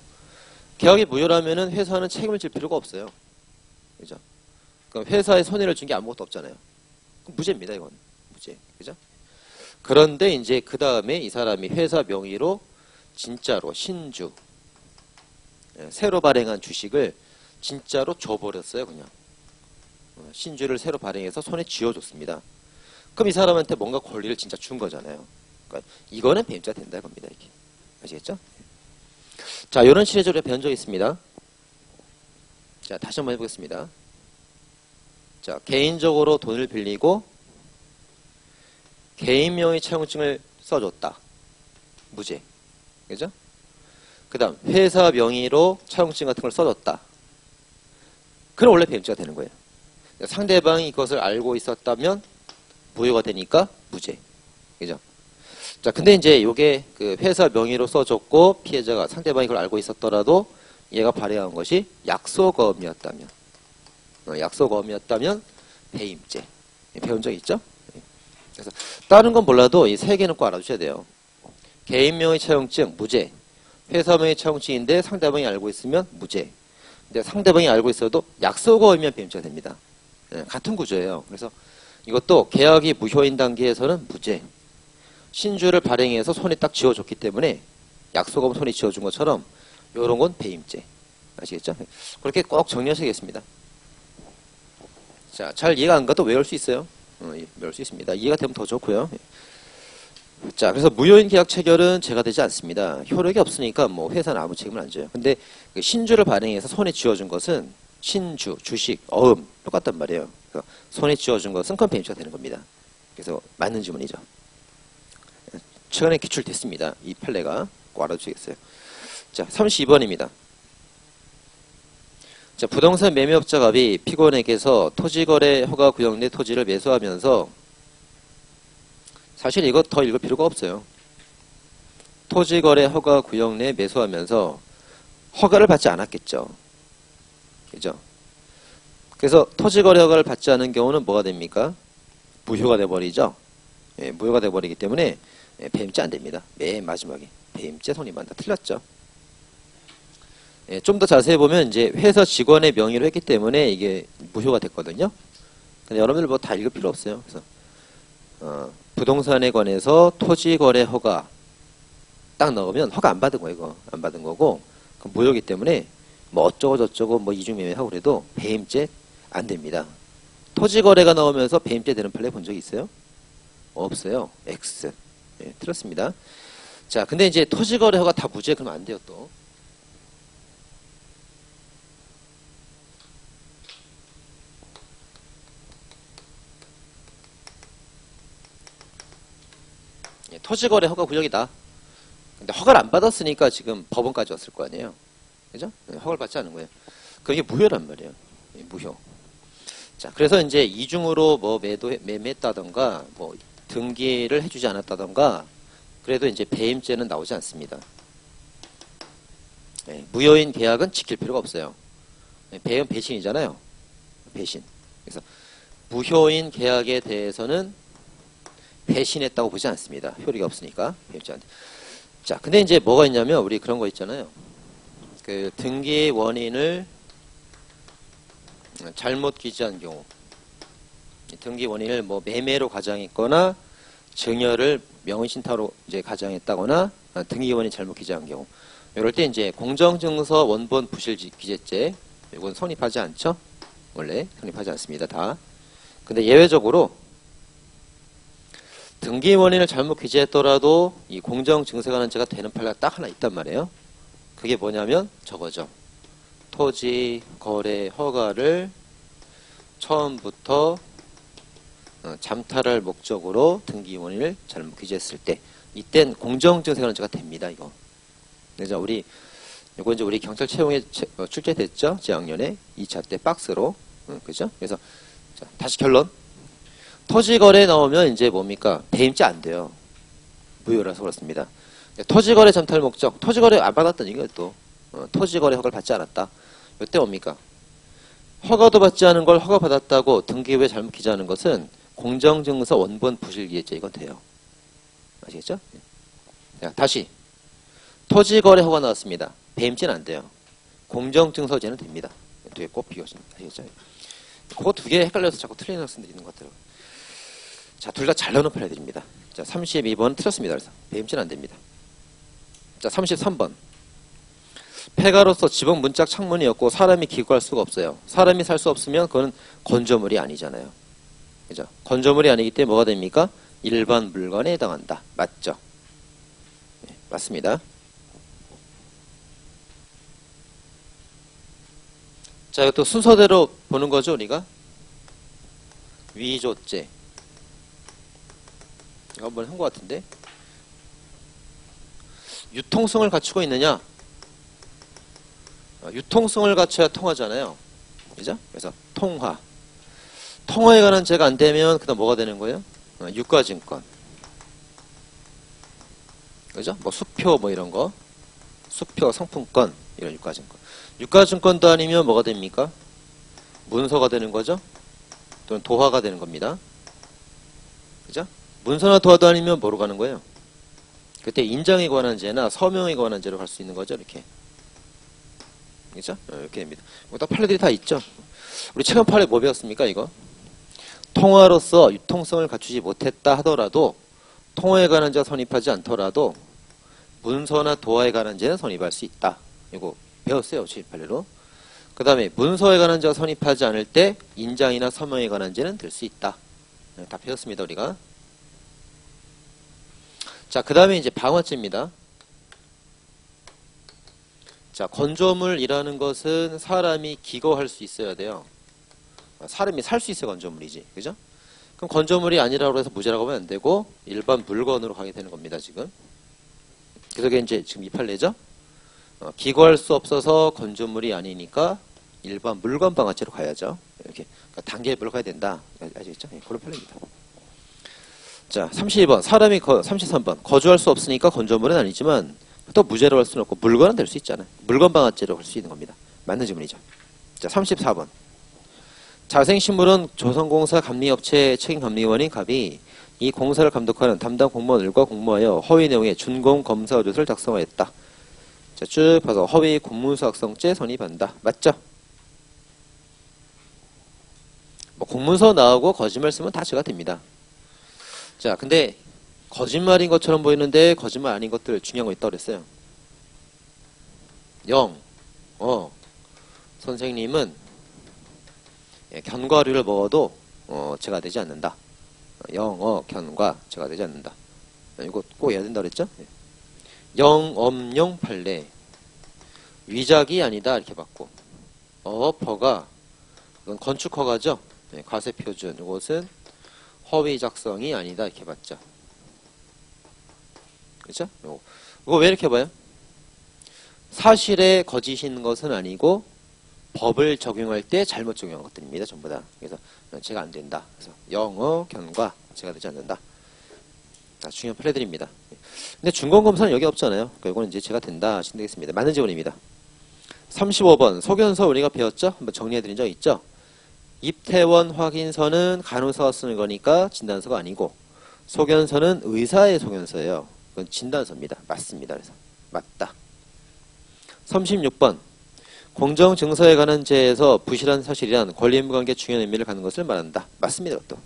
계약이 무효라면은 회사는 책임을 질 필요가 없어요. 그죠? 그럼 회사에 손해를 준 게 아무것도 없잖아요. 그럼 무죄입니다, 이건. 무죄. 그죠? 그런데 이제 그 다음에 이 사람이 회사 명의로 진짜로 신주, 새로 발행한 주식을 진짜로 줘버렸어요, 그냥. 신주를 새로 발행해서 손에 쥐어줬습니다. 그럼 이 사람한테 뭔가 권리를 진짜 준 거잖아요. 그러니까 이거는 배임죄가 된다 겁니다, 이게. 아시겠죠? 자, 이런 실해조를 배운 적이 있습니다. 자, 다시 한번 해보겠습니다. 자, 개인적으로 돈을 빌리고 개인 명의 차용증을 써줬다. 무죄. 그죠? 그 다음 회사 명의로 차용증 같은 걸 써줬다. 그럼 원래 배임죄가 되는 거예요. 상대방이 이것을 알고 있었다면 무효가 되니까 무죄. 그죠? 자, 근데 이제 요게 그 회사 명의로 써줬고 피해자가 상대방이 그걸 알고 있었더라도 얘가 발행한 것이 약속어음이었다면 약속어음이었다면 배임죄. 배운 적 있죠? 그래서 다른 건 몰라도 이 세 개는 꼭 알아두셔야 돼요. 개인 명의 차용증 무죄. 회사 명의 차용증인데 상대방이 알고 있으면 무죄. 근데 상대방이 알고 있어도 약속어음이면 배임죄가 됩니다. 같은 구조예요. 그래서 이것도 계약이 무효인 단계에서는 무죄. 신주를 발행해서 손에 딱 쥐어줬기 때문에 약속하면 손에 쥐어준 것처럼 이런 건 배임죄. 아시겠죠? 그렇게 꼭 정리하셔야겠습니다. 자, 잘 이해가 안 가도 외울 수 있어요. 외울 수 있습니다. 이해가 되면 더 좋고요. 자, 그래서 무효인 계약 체결은 죄가 되지 않습니다. 효력이 없으니까 뭐 회사는 아무 책임을 안 져요. 근데 그 신주를 발행해서 손에 쥐어준 것은 신주, 주식, 어음 똑같단 말이에요. 그래서 손에 쥐어준 것은 그건 배임죄가 되는 겁니다. 그래서 맞는 질문이죠. 최근에 기출됐습니다. 이 판례가 꼭 알아두시겠어요. 자, 32번입니다. 자, 부동산 매매업자 갑이 피고인에게서 토지거래 허가 구역 내 토지를 매수하면서 사실 이거 더 읽을 필요가 없어요. 토지거래 허가 구역 내 매수하면서 허가를 받지 않았겠죠. 그죠? 그래서 토지거래 허가를 받지 않은 경우는 뭐가 됩니까? 무효가 돼버리죠. 예, 무효가 돼버리기 때문에 배임죄 안 됩니다. 맨 마지막에 배임죄 성립한다. 틀렸죠. 예, 좀 더 자세히 보면 이제 회사 직원의 명의로 했기 때문에 이게 무효가 됐거든요. 근데 여러분들 뭐 다 읽을 필요 없어요. 그래서 부동산에 관해서 토지거래 허가 딱 넣으면 허가 안 받은 거예요. 이거 안 받은 거고 무효이기 때문에 뭐 어쩌고 저쩌고 뭐 이중매매하고 그래도 배임죄 안 됩니다. 토지거래가 나오면서 배임죄 되는 판례 본 적 있어요? 없어요. X. 예, 틀렸습니다. 자, 근데 이제 토지거래 허가 다 무죄 그러면 안 돼요 또. 예, 토지거래 허가 구역이다. 근데 허가를 안 받았으니까 지금 법원까지 왔을 거 아니에요. 그죠? 예, 허가를 받지 않은 거예요. 그게 무효란 말이에요. 예, 무효. 자, 그래서 이제 이중으로 뭐 매매했다던가 뭐 등기를 해주지 않았다던가 그래도 이제 배임죄는 나오지 않습니다. 예, 무효인 계약은 지킬 필요가 없어요. 예, 배임 배신이잖아요. 배신. 그래서 무효인 계약에 대해서는 배신했다고 보지 않습니다. 효력이 없으니까 배임죄 안 돼. 자, 근데 이제 뭐가 있냐면 우리 그런 거 있잖아요. 그 등기 원인을 잘못 기재한 경우, 등기 원인을 뭐 매매로 가정했거나 증여를 명의신탁으로 이제 가정했다거나 등기 원인 잘못 기재한 경우, 이럴 때 이제 공정증서 원본 부실 기재죄 이건 성립하지 않죠? 원래 성립하지 않습니다. 다. 근데 예외적으로 등기 원인을 잘못 기재했더라도 이 공정증서관한죄가 되는 판례가 딱 하나 있단 말이에요. 그게 뭐냐면 저거죠. 토지 거래 허가를 처음부터 잠탈할 목적으로 등기 원인을 잘못 기재했을 때 이땐 공정증서관한죄가 됩니다. 이거. 그래서 이거 이제 우리 경찰 채용에 출제됐죠. 재학년에 2차 때 박스로. 그죠? 그래서 자, 다시 결론. 토지거래 나오면 이제 뭡니까? 배임죄 안 돼요. 무효라서 그렇습니다. 토지거래 잠탈 목적, 토지거래 안 받았던 이거예요 또. 토지거래 허가를 받지 않았다. 이때 뭡니까? 허가도 받지 않은 걸 허가받았다고 등기 후에 잘못 기재하는 것은 공정증서 원본 부실기재죄 이건 돼요. 아시겠죠? 자, 다시 토지거래 허가 나왔습니다. 배임죄는 안 돼요. 공정증서죄는 됩니다. 두 개 꼭 비교하십니다. 아시겠죠? 그거 두 개 헷갈려서 자꾸 틀리는 학생들이 있는 것 같아요. 자, 둘 다 잘 나오는 판례들입니다. 자, 32번 틀렸습니다. 그래서 배임죄는 안 됩니다. 자, 33번. 폐가로서 지붕 문짝 창문이 없고 사람이 기거할 수가 없어요. 사람이 살 수 없으면 그건 건조물이 아니잖아요. 그죠? 건조물이 아니기 때문에 뭐가 됩니까? 일반 물건에 해당한다. 맞죠? 네, 맞습니다. 자, 이것도 순서대로 보는 거죠, 우리가? 위조죄. 이거 한번 한 것 같은데. 유통성을 갖추고 있느냐? 유통성을 갖춰야 통화잖아요. 그죠? 그래서 통화. 통화에 관한 죄가 안 되면 그다음 뭐가 되는 거예요? 유가증권. 그죠? 뭐 수표 뭐 이런 거. 수표 상품권 이런 유가증권. 유가증권도 아니면 뭐가 됩니까? 문서가 되는 거죠? 또는 도화가 되는 겁니다. 그죠? 문서나 도화도 아니면 뭐로 가는 거예요? 그때 인장에 관한 죄나 서명에 관한 죄로 갈 수 있는 거죠, 이렇게. 그죠? 이렇게 됩니다. 딱 판례들이 다 있죠. 우리 최근 판례 뭐 배웠습니까, 이거? 통화로서 유통성을 갖추지 못했다 하더라도 통화에 관한 죄가 성립하지 않더라도 문서나 도화에 관한 죄는 성립할 수 있다. 이거 배웠어요, 최근 판례로. 그 다음에 문서에 관한 죄가 성립하지 않을 때 인장이나 서명에 관한 죄는 될 수 있다. 다 배웠습니다, 우리가. 자, 그 다음에 이제 방어죄입니다. 자, 건조물이라는 것은 사람이 기거할 수 있어야 돼요. 사람이 살 수 있어야 건조물이지. 그죠? 그럼 건조물이 아니라고 해서 무죄라고 하면 안 되고 일반 물건으로 가게 되는 겁니다, 지금. 그래서 그게 이제 지금 이 판례죠. 기거할 수 없어서 건조물이 아니니까 일반 물건 방아죄로 가야죠. 이렇게 그러니까 단계별로 가야 된다. 아시겠죠? 예, 그런 판례입니다. 자, 32번. 33번. 거주할 수 없으니까 건조물은 아니지만 또 무죄로 할 수는 없고 물건은 될 수 있잖아요. 물건 방아죄로 할 수 있는 겁니다. 맞는 질문이죠. 자, 34번. 자생신물은 조선공사 감리업체 책임감리원인 갑이 이 공사를 감독하는 담당 공무원들과 공모하여 허위 내용의 준공 검사 어조를 작성하였다. 자, 쭉 봐서 허위 공문서 작성죄 선입한다. 맞죠? 뭐 공문서 나오고 거짓말 쓰면 다 죄가 됩니다. 자, 근데 거짓말인 것처럼 보이는데 거짓말 아닌 것들 중요한 거 있다고 그랬어요. 선생님은 견과류를 먹어도 죄가 되지 않는다. 견과 죄가 되지 않는다. 이거 꼭 해야 된다고 그랬죠? 영엄용 판례 위작이 아니다 이렇게 봤고 퍼가 이건 건축허가죠. 과세표준 이것은 허위 작성이 아니다 이렇게 봤죠. 그렇죠? 이거 왜 이렇게 봐요? 사실에 거짓인 것은 아니고 법을 적용할 때 잘못 적용한 것들입니다. 전부 다. 그래서 제가 안 된다. 그래서 영어, 견과 제가 되지 않는다. 중요한 판례들입니다. 근데 준공검사는 여기 없잖아요. 그러니까 이거는 이제 제가 된다 하시면 되겠습니다. 맞는 질문입니다. 35번 소견서 우리가 배웠죠? 한번 정리해드린 적 있죠? 입퇴원 확인서는 간호사가 쓰는 거니까 진단서가 아니고 소견서는 의사의 소견서예요. 그건 진단서입니다. 맞습니다. 그래서 맞다. 36번 공정증서에 관한 죄에서 부실한 사실이란 권리의무관계 중요한 의미를 갖는 것을 말한다. 맞습니다. 또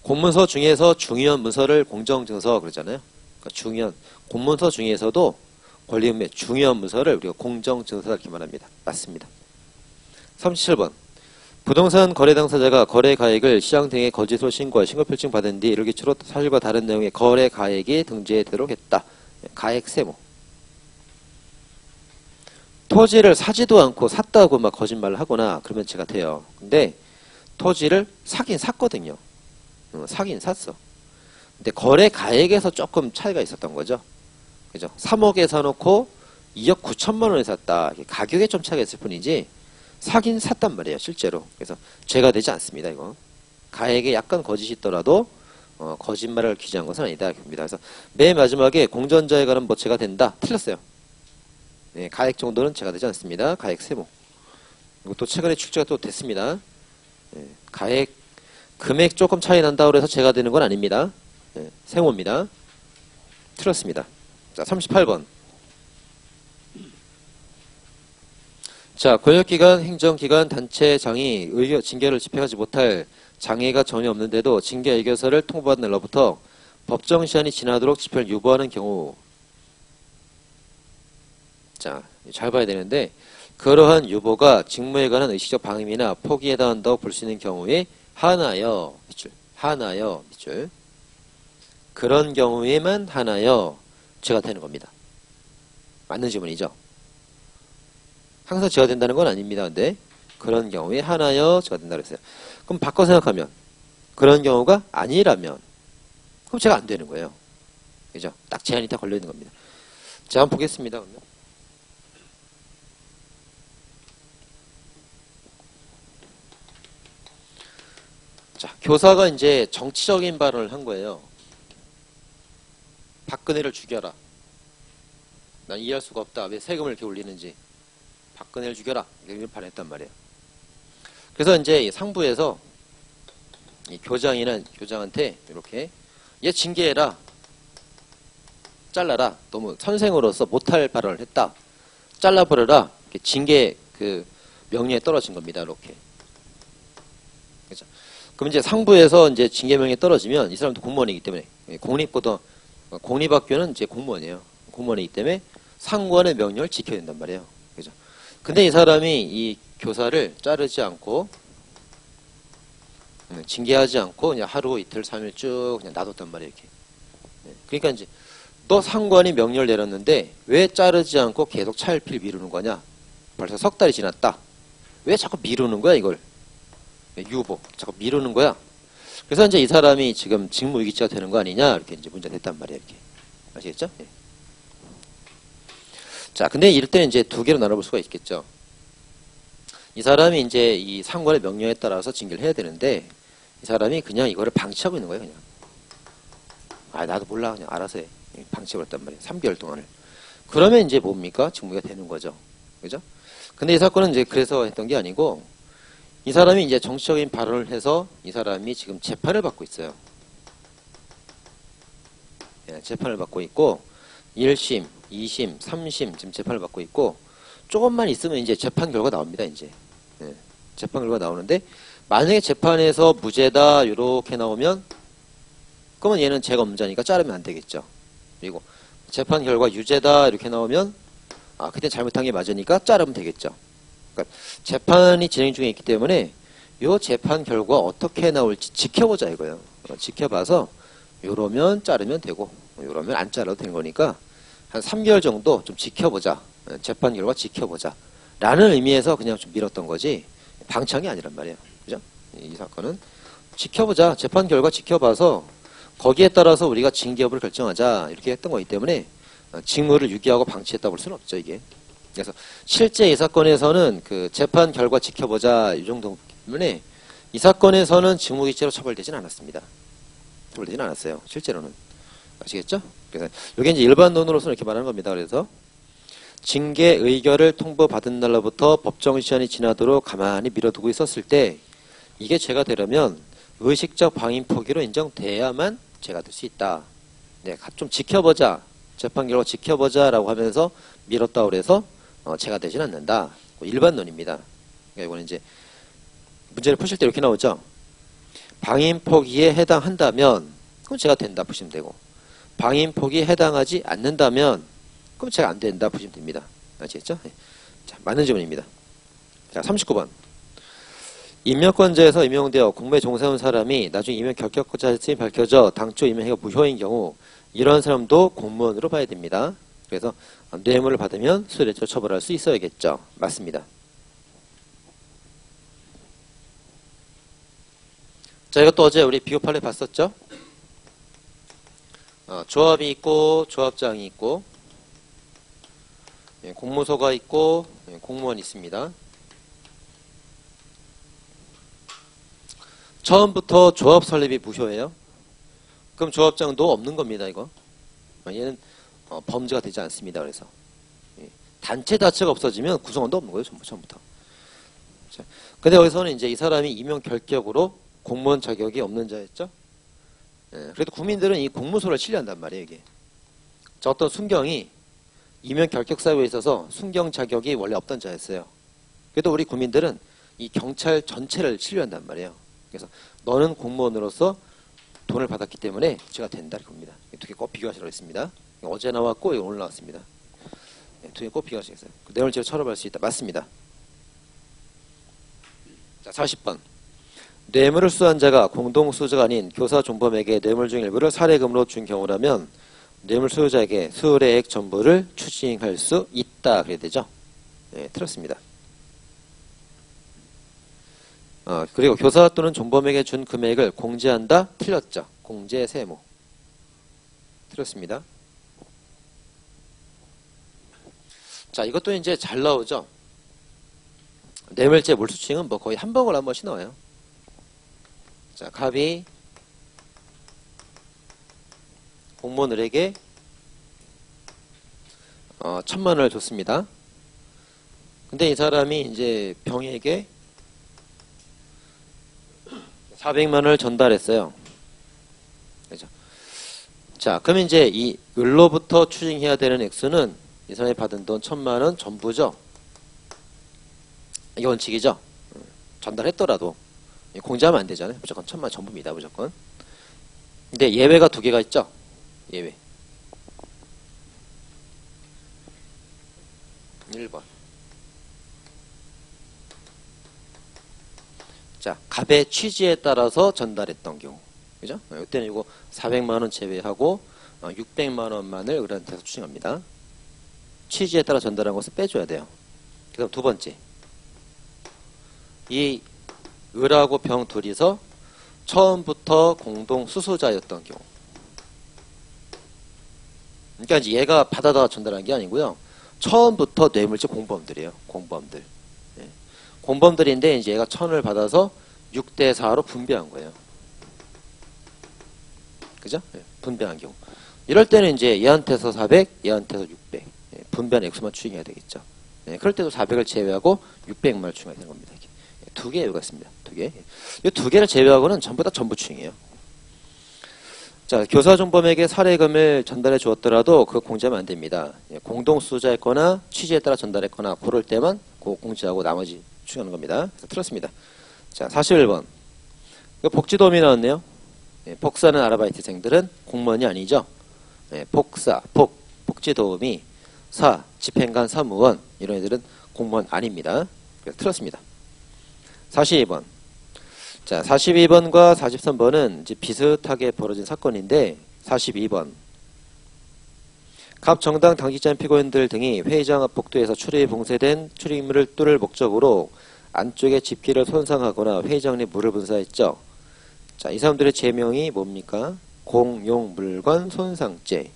공문서 중에서 중요한 문서를 공정증서 그러잖아요. 그러니까 중요한 공문서 중에서도 권리의무의 중요한 문서를 우리가 공정증서다 이렇게 말합니다. 맞습니다. 37번 부동산 거래 당사자가 거래 가액을 시장 등의 거짓으로 신고해 신고필증 받은 뒤 이를 기초로 사실과 다른 내용의 거래 가액이 등재되도록 했다. 가액 세모. 토지를 사지도 않고 샀다고 막 거짓말을 하거나 그러면 죄가 돼요. 근데 토지를 사긴 샀거든요. 사긴 샀어. 근데 거래 가액에서 조금 차이가 있었던 거죠. 그죠? 3억에 사놓고 2억 9천만 원에 샀다. 가격에 좀 차이가 있을 뿐이지 사긴 샀단 말이에요. 실제로. 그래서 죄가 되지 않습니다. 이거. 가액에 약간 거짓이 있더라도 거짓말을 기재한 것은 아니다. 입니다. 그래서 맨 마지막에 공전자에 관한 뭐 죄가 된다. 틀렸어요. 네, 가액 정도는 죄가 되지 않습니다. 가액 세모. 이것도 최근에 출제가 또 됐습니다. 네, 가액 금액 조금 차이 난다고 해서 죄가 되는 건 아닙니다. 네, 세모입니다. 틀렸습니다. 자, 38번. 자, 권력기관, 행정기관, 단체, 장이 징계를 집행하지 못할 장애가 전혀 없는데도 징계 의결서를 통보받은 날로부터 법정 시한이 지나도록 집행을 유보하는 경우. 자, 잘 봐야 되는데 그러한 유보가 직무에 관한 의식적 방임이나 포기에 해당한다고 볼 수 있는 경우에 하나여 밑줄 하나여 밑줄 그런 경우에만 하나여 죄가 되는 겁니다. 맞는 질문이죠. 항상 죄가 된다는 건 아닙니다. 근데 그런 경우에 하나여 죄가 된다고 했어요. 그럼 바꿔 생각하면 그런 경우가 아니라면 그럼 죄가 안 되는 거예요. 그죠? 딱 제한이 다 걸려 있는 겁니다. 자, 한번 보겠습니다. 그러면. 자, 교사가 이제 정치적인 발언을 한 거예요. 박근혜를 죽여라. 난 이해할 수가 없다. 왜 세금을 이렇게 올리는지. 박근혜를 죽여라. 이렇게 발언했단 말이에요. 그래서 이제 상부에서 이 교장한테 이렇게 얘 징계해라. 잘라라. 너무 선생으로서 못할 발언을 했다. 잘라버려라. 징계 그 명령에 떨어진 겁니다. 이렇게. 그죠? 그럼 이제 상부에서 이제 징계명령이 떨어지면 이 사람도 공무원이기 때문에 공립학교는 이제 공무원이에요. 공무원이기 때문에 상관의 명령을 지켜야 된단 말이에요. 그죠? 근데 이 사람이 이 교사를 자르지 않고 징계하지 않고 그냥 하루 이틀 3일 쭉 그냥 놔뒀단 말이에요. 이렇게. 그러니까 이제 너 상관이 명령을 내렸는데 왜 자르지 않고 계속 차일피일 미루는 거냐? 벌써 석 달이 지났다. 왜 자꾸 미루는 거야 이걸? 유보. 자꾸 미루는 거야. 그래서 이제 이 사람이 지금 직무유기죄가 되는 거 아니냐 이렇게 이제 문제가 됐단 말이에요. 이렇게 아시겠죠? 예. 자, 근데 이럴 때 이제 두 개로 나눠볼 수가 있겠죠. 이 사람이 이제 이 상관의 명령에 따라서 징계를 해야 되는데 이 사람이 그냥 이거를 방치하고 있는 거예요. 그냥 나도 몰라 그냥 알아서 해. 방치해버렸단 말이에요. 3개월 동안을. 그러면 이제 뭡니까? 직무유기가 되는 거죠. 그죠? 근데 이 사건은 이제 그래서 했던 게 아니고 이 사람이 이제 정치적인 발언을 해서 이 사람이 지금 재판을 받고 있어요. 예, 재판을 받고 있고 1심, 2심, 3심 지금 재판을 받고 있고 조금만 있으면 이제 재판 결과 나옵니다. 이제 예, 재판 결과 나오는데 만약에 재판에서 무죄다 이렇게 나오면 그러면 얘는 죄가 없자니까 자르면 안 되겠죠. 그리고 재판 결과 유죄다 이렇게 나오면 그때 잘못한 게 맞으니까 자르면 되겠죠. 그러니까 재판이 진행 중에 있기 때문에 이 재판 결과 어떻게 나올지 지켜보자 이거예요. 지켜봐서 요러면 자르면 되고 요러면 안 자르도 되는 거니까 한 3개월 정도 좀 지켜보자. 재판 결과 지켜보자. 라는 의미에서 그냥 좀 밀었던 거지 방치한 게 아니란 말이에요. 그죠? 이 사건은 지켜보자. 재판 결과 지켜봐서 거기에 따라서 우리가 징계 여부를 결정하자. 이렇게 했던 거기 때문에 직무를 유기하고 방치했다고 볼 수는 없죠, 이게. 그래서 실제 이 사건에서는 그 재판 결과 지켜보자 이 정도 때문에 이 사건에서는 직무유기죄로 처벌되진 않았습니다. 처벌되진 않았어요. 실제로는. 아시겠죠? 그래서 이게 이제 일반론으로서는 이렇게 말하는 겁니다. 그래서 징계 의결을 통보받은 날로부터 법정 시한이 지나도록 가만히 밀어두고 있었을 때 이게 죄가 되려면 의식적 방임 포기로 인정돼야만 죄가 될 수 있다. 네, 좀 지켜보자. 재판 결과 지켜보자라고 하면서 밀었다고 그래서 죄가 되진 않는다. 일반론입니다. 그러니까 이거는 이제 문제를 푸실 때 이렇게 나오죠. 방임 포기에 해당한다면 그럼 죄가 된다 보시면 되고 방임 포기에 해당하지 않는다면 그럼 죄가 안 된다 보시면 됩니다. 아시겠죠? 네. 자, 맞는 질문입니다. 자, 39번. 임명권자에서 임용되어 공무에 종사한 사람이 나중에 임용 결격자였음이 밝혀져 당초 임명이 무효인 경우 이런 사람도 공무원으로 봐야 됩니다. 그래서 뇌물을 받으면 수수료죄로 처벌할 수 있어야겠죠. 맞습니다. 자, 이것도 어제 우리 비교 판례 봤었죠? 조합이 있고 조합장이 있고 공무소가 있고 공무원이 있습니다. 처음부터 조합 설립이 무효예요. 그럼 조합장도 없는 겁니다. 이거 얘는 범죄가 되지 않습니다. 그래서 단체 자체가 없어지면 구성원도 없는 거예요. 처음부터. 자, 근데 여기서는 이제 이 사람이 임용 결격으로 공무원 자격이 없는 자였죠. 그래도 국민들은 이 공무소를 신뢰한단 말이에요. 이게. 자, 어떤 순경이 임용 결격 사유에 있어서 순경 자격이 원래 없던 자였어요. 그래도 우리 국민들은 이 경찰 전체를 신뢰한단 말이에요. 그래서 너는 공무원으로서 돈을 받았기 때문에 죄가 된다 이겁니다. 두 개 꼭 비교하시라고 했습니다. 어제 나왔고 오늘 나왔습니다. 두 개 꼭 비교하시겠어요. 뇌물죄로 처벌할 수 있다. 맞습니다. 자, 40번. 뇌물을 수수한 자가 공동수수자가 아닌 교사 종범에게 뇌물 중 일부를 사례금으로 준 경우라면 뇌물 수수자에게 수수료액 전부를 추징할 수 있다. 그래야 되죠? 네, 틀렸습니다. 그리고 교사 또는 종범에게 준 금액을 공제한다. 틀렸죠. 공제 세무. 틀렸습니다. 자, 이것도 이제 잘 나오죠. 뇌물죄 몰수추징은 뭐 거의 한 번을 한 번씩 나와요. 자, 갑이 공무원에게 1,000만 원을 줬습니다. 근데 이 사람이 이제 병에게 400만 원을 전달했어요. 그죠? 자, 그럼 이제 이 을로부터 추징해야 되는 액수는 이 사람이 받은 돈 1,000만 원 전부죠. 이게 원칙이죠. 전달했더라도 공제하면 안 되잖아요. 무조건 1,000만 원 전부입니다. 무조건. 근데 예외가 두 개가 있죠. 예외. 1번. 자, 갑의 취지에 따라서 전달했던 경우. 그죠? 이때는 이거 400만 원 제외하고 600만 원만을 을한테서 추징합니다. 취지에 따라 전달한 것을 빼줘야 돼요. 그 다음 두 번째. 이 을하고 병 둘이서 처음부터 공동 수소자였던 경우. 그러니까 이제 얘가 받아다 전달한 게 아니고요. 처음부터 뇌물죄 공범들이에요. 공범들. 예. 공범들인데 이제 얘가 1000을 받아서 6대 4로 분배한 거예요. 그죠? 예. 분배한 경우. 이럴 때는 이제 얘한테서 400, 얘한테서 600. 예. 분배한 액수만 추징해야 되겠죠. 예. 그럴 때도 400을 제외하고 600만 추징해야 되는 겁니다. 이게. 예. 두 개의 이유가 있습니다. 두 개. 이 두 개를 제외하고는 전부 다 전부 추징이에요. 자, 교사종범에게 사례금을 전달해 주었더라도 그거 공제하면 안 됩니다. 예, 공동수자했거나 취지에 따라 전달했거나 그럴 때만 그거 공제하고 나머지 추징하는 겁니다. 그래서 틀렸습니다. 자, 41번. 복지도움이 나왔네요. 예, 복사는 아르바이트생들은 공무원이 아니죠. 예, 복사, 복지도움이, 집행관, 사무원 이런 애들은 공무원 아닙니다. 그래서 틀렸습니다. 42번. 자, 42번과 43번은 이제 비슷하게 벌어진 사건인데 42번. 갑 정당 당직자인 피고인들 등이 회의장 앞 복도에서 출입이 봉쇄된 출입문을 뚫을 목적으로 안쪽의 집기를 손상하거나 회의장 내 물을 분사했죠. 자, 이 사람들의 죄명이 뭡니까? 공용물건 손상죄,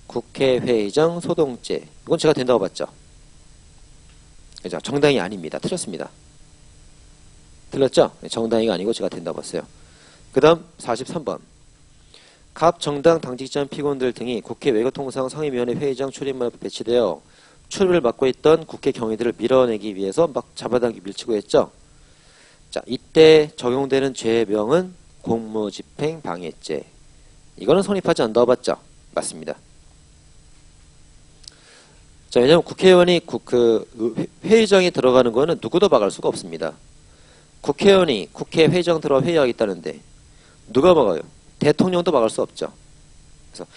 국회회의장 소동죄. 이건 제가 된다고 봤죠. 그죠? 정당이 아닙니다. 틀렸습니다. 틀렸죠? 정당이가 아니고 제가 된다고 봤어요. 그 다음 43번. 갑 정당 당직자인 피고인들 등이 국회 외교통상 상임위원회 회의장 출입문 앞에 배치되어 출입을 막고 있던 국회 경위들을 밀어내기 위해서 막 잡아당기 밀치고 했죠. 자, 이때 적용되는 죄명은 공무집행 방해죄. 이거는 성립하지 않는다고 봤죠? 맞습니다. 자, 왜냐면 국회의원이 회의장에 들어가는 거는 누구도 막을 수가 없습니다. 국회의원이 국회 회의장 들어가 회의하겠다는데 누가 막아요? 대통령도 막을 수 없죠. 그래서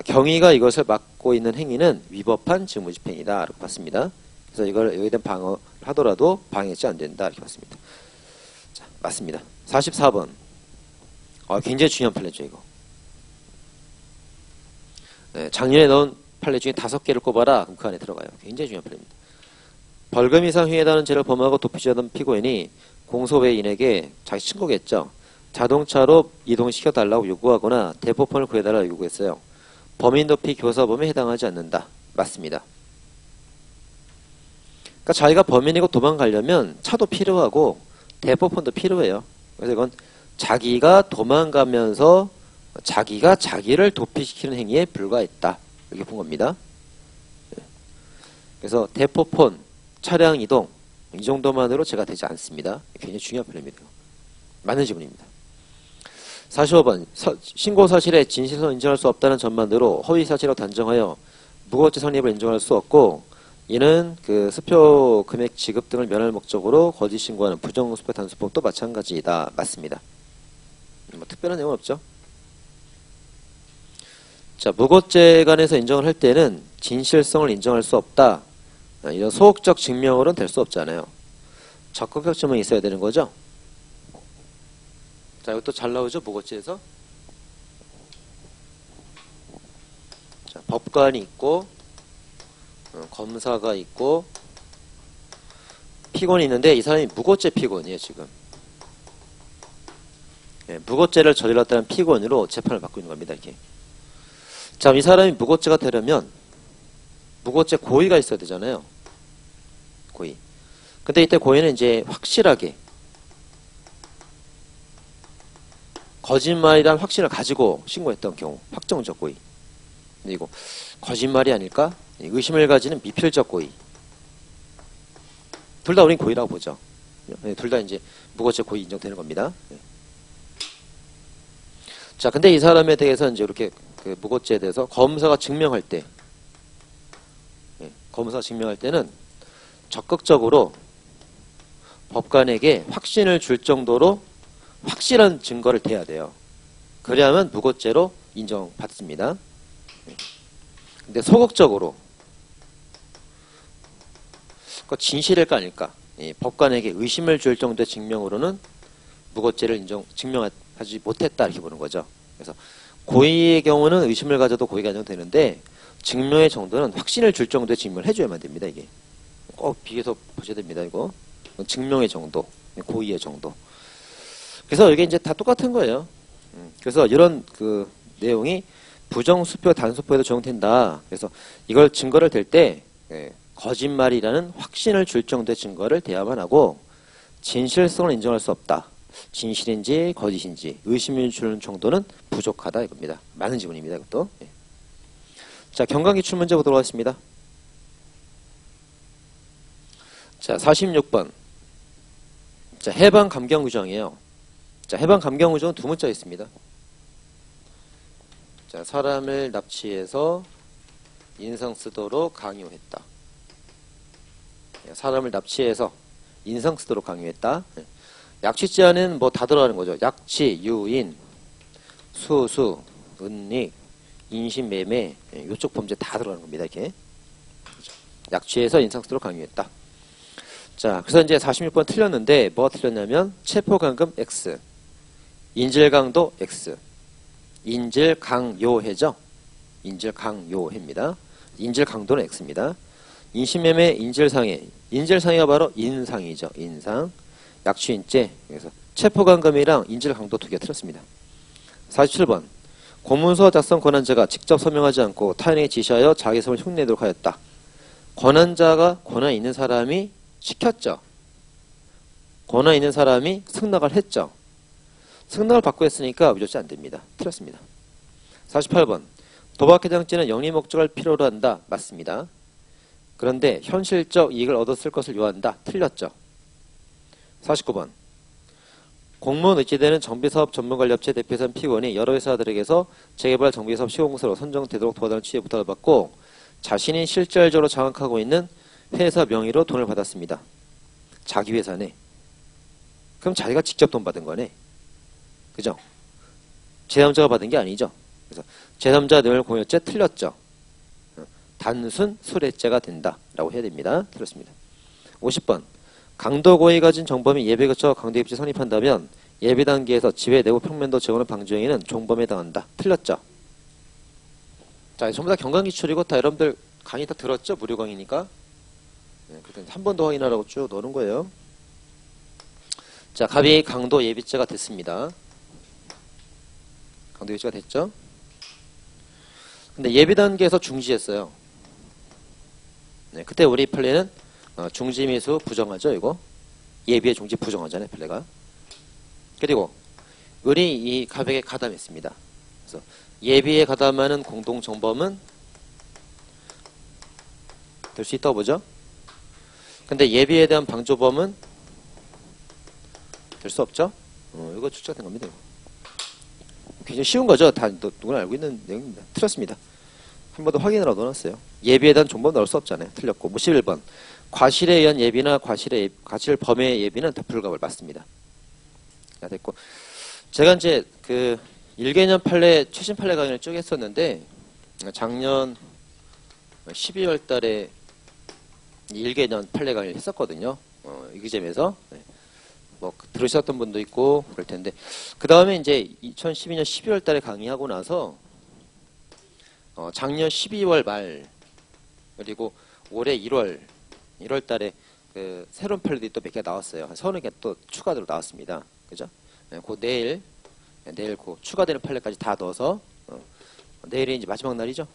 경위가 이것을 막고 있는 행위는 위법한 직무집행이다 라고 봤습니다. 그래서 이걸 여기에 대한 방어를 하더라도 방해지 안 된다 이렇게 봤습니다. 자, 맞습니다. 44번. 굉장히 중요한 판례죠 이거. 네, 작년에 넣은 판례 중에 5개를 꼽아라. 그럼 그 안에 들어가요. 굉장히 중요한 판례입니다. 벌금 이상 흉에 달하는 죄를 범하고 도피하던 피고인이 공소외인에게 자기 친구겠죠. 자동차로 이동시켜달라고 요구하거나 대포폰을 구해달라고 요구했어요. 범인 도피 교사범에 해당하지 않는다. 맞습니다. 그러니까 자기가 범인이고 도망가려면 차도 필요하고 대포폰도 필요해요. 그래서 이건 자기가 도망가면서 자기가 자기를 도피시키는 행위에 불과했다. 이렇게 본 겁니다. 그래서 대포폰, 차량 이동 이 정도만으로 제가 되지 않습니다. 굉장히 중요한 판례입니다. 맞는 지문입니다. 45번. 신고 사실에 진실성을 인정할 수 없다는 점만으로 허위 사실이라고 단정하여 무고죄 성립을 인정할 수 없고 이는 그 수표 금액 지급 등을 면할 목적으로 거짓 신고하는 부정수표 단수법도 마찬가지이다. 맞습니다. 뭐 특별한 내용은 없죠. 자, 무고죄관에서 인정을 할 때는 진실성을 인정할 수 없다. 이런 소극적 증명으로는 될 수 없잖아요. 적극적 증명이 있어야 되는 거죠. 자, 이것도 잘 나오죠. 무고죄에서. 자, 법관이 있고 검사가 있고 피고인이 있는데 이 사람이 무고죄 피고인이에요. 지금. 예, 무고죄를 저질렀다는 피고인으로 재판을 받고 있는 겁니다. 이렇게. 자, 이 사람이 무고죄가 되려면 무고죄 고의가 있어야 되잖아요. 고의. 근데 이때 고의는 이제 확실하게 거짓말이란 확신을 가지고 신고했던 경우 확정적 고의. 근데 이거 거짓말이 아닐까? 의심을 가지는 미필적 고의. 둘 다 우린 고의라고 보죠. 둘 다 이제 무고죄 고의 인정되는 겁니다. 자, 근데 이 사람에 대해서 이제 이렇게 그 무고죄에 대해서 검사가 증명할 때, 검사가 증명할 때는 적극적으로 법관에게 확신을 줄 정도로 확실한 증거를 대야 돼요. 그래야만 무고죄로 인정받습니다. 근데 소극적으로 그 진실일까 아닐까? 법관에게 의심을 줄 정도의 증명으로는 무고죄를 증명하지 못했다 이렇게 보는 거죠. 그래서 고의의 경우는 의심을 가져도 고의가 인정되는데 증명의 정도는 확신을 줄 정도의 증명을 해줘야만 됩니다. 이게 꼭 비교해서 보셔야 됩니다. 이거 증명의 정도. 고2의 정도. 그래서 이게 이제 다 똑같은 거예요. 그래서 이런 그 내용이 부정수표, 단수표에도 적용된다. 그래서 이걸 증거를 댈 때 거짓말이라는 확신을 줄 정도의 증거를 대야만 하고 진실성을 인정할 수 없다. 진실인지 거짓인지 의심을 주는 정도는 부족하다 이겁니다. 많은 지문입니다. 이것도. 자, 경강기출 문제 보도록 하겠습니다. 자, 46번. 자, 해방 감경 규정이에요. 자, 해방 감경 규정은 두 문자 있습니다. 자, 사람을 납치해서 인상 쓰도록 강요했다. 사람을 납치해서 인상 쓰도록 강요했다. 약취죄는 뭐 다 들어가는 거죠. 약취, 유인, 수수, 은닉, 인신매매, 이쪽 범죄 다 들어가는 겁니다. 이렇게. 약취해서 인상 쓰도록 강요했다. 자, 그래서 이제 46번 틀렸는데 뭐가 틀렸냐면 체포감금 X, 인질강도 X, 인질강요해죠. 인질강요해입니다. 인질강도는 X입니다. 인신매매, 인질상해. 인질상해가 바로 인상이죠. 인상. 약취인죄. 그래서 체포감금이랑 인질강도 두 개 틀렸습니다. 47번. 공문서 작성 권한자가 직접 서명하지 않고 타인에게 지시하여 자기 성을 흉내내도록 하였다. 권한자가 권한 있는 사람이 시켰죠. 권한 있는 사람이 승낙을 했죠. 승낙을 받고 했으니까 위조죄 안 됩니다. 틀렸습니다. 48번. 도박해당죄는 영리 목적을 필요로 한다. 맞습니다. 그런데 현실적 이익을 얻었을 것을 요한다. 틀렸죠. 49번. 공무원 의지되는 정비사업 전문관리업체 대표이사인 피고인이 여러 회사들에게서 재개발 정비사업 시공사로 선정되도록 도와달라는 취지의 부탁을 받고 자신이 실질적으로 장악하고 있는 회사 명의로 돈을 받았습니다. 자기 회사네. 그럼 자기가 직접 돈 받은 거네. 그죠? 제3자가 받은 게 아니죠. 그래서 제3자 뇌물 공여죄 틀렸죠. 단순 수뢰죄가 된다라고 해야 됩니다. 틀렸습니다. 50번. 강도 고의 가진 정범이 예비에 거쳐 강도 입지 성립한다면 예비 단계에서 지회 내부 평면도 재건을 방조 행위는 종범에 해당한다. 틀렸죠. 자, 전부 다 경강기출이고 다 여러분들 강의 다 들었죠? 무료 강의니까. 네, 한 번 더 확인하라고 쭉 넣는 거예요. 자, 갑이 강도 예비죄가 됐습니다. 강도 예비죄가 됐죠? 근데 예비 단계에서 중지했어요. 네, 그때 우리 판례는 중지미수 부정하죠, 이거. 예비의 중지 부정하잖아요, 판례가. 그리고 을이 이 갑에게 가담했습니다. 그래서 예비에 가담하는 공동정범은 될 수 있다고 보죠. 근데 예비에 대한 방조범은 될 수 없죠. 이거 추측된 겁니다. 이거. 굉장히 쉬운 거죠. 다 누구나 알고 있는 내용입니다. 틀렸습니다. 한 번 더 확인을 얻어놨어요. 예비에 대한 종범 넣을 수 없잖아요. 틀렸고. 51번. 과실에 의한 예비나 과실 범의 예비는 다 불가불 맞습니다. 자, 됐고. 제가 이제 그 1개년 판례, 최신 판례 강의를 쭉 했었는데, 작년 12월 달에 1개년 판례 강의를 했었거든요. 이기잼에서. 네. 뭐, 들으셨던 분도 있고, 그럴 텐데. 그 다음에 이제 2012년 12월 달에 강의하고 나서, 작년 12월 말, 그리고 올해 1월 달에 그 새로운 판례들이 또 몇 개 나왔어요. 한 30개 또 추가로 나왔습니다. 그죠? 네, 내일 그 추가되는 판례까지 다 넣어서, 내일이 이제 마지막 날이죠?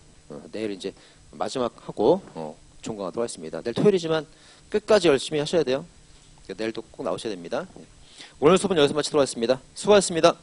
내일 이제 마지막 하고, 종강하도록 하겠습니다. 내일 토요일이지만 끝까지 열심히 하셔야 돼요. 내일도 꼭 나오셔야 됩니다. 오늘 수업은 여기서 마치도록 하겠습니다. 수고하셨습니다.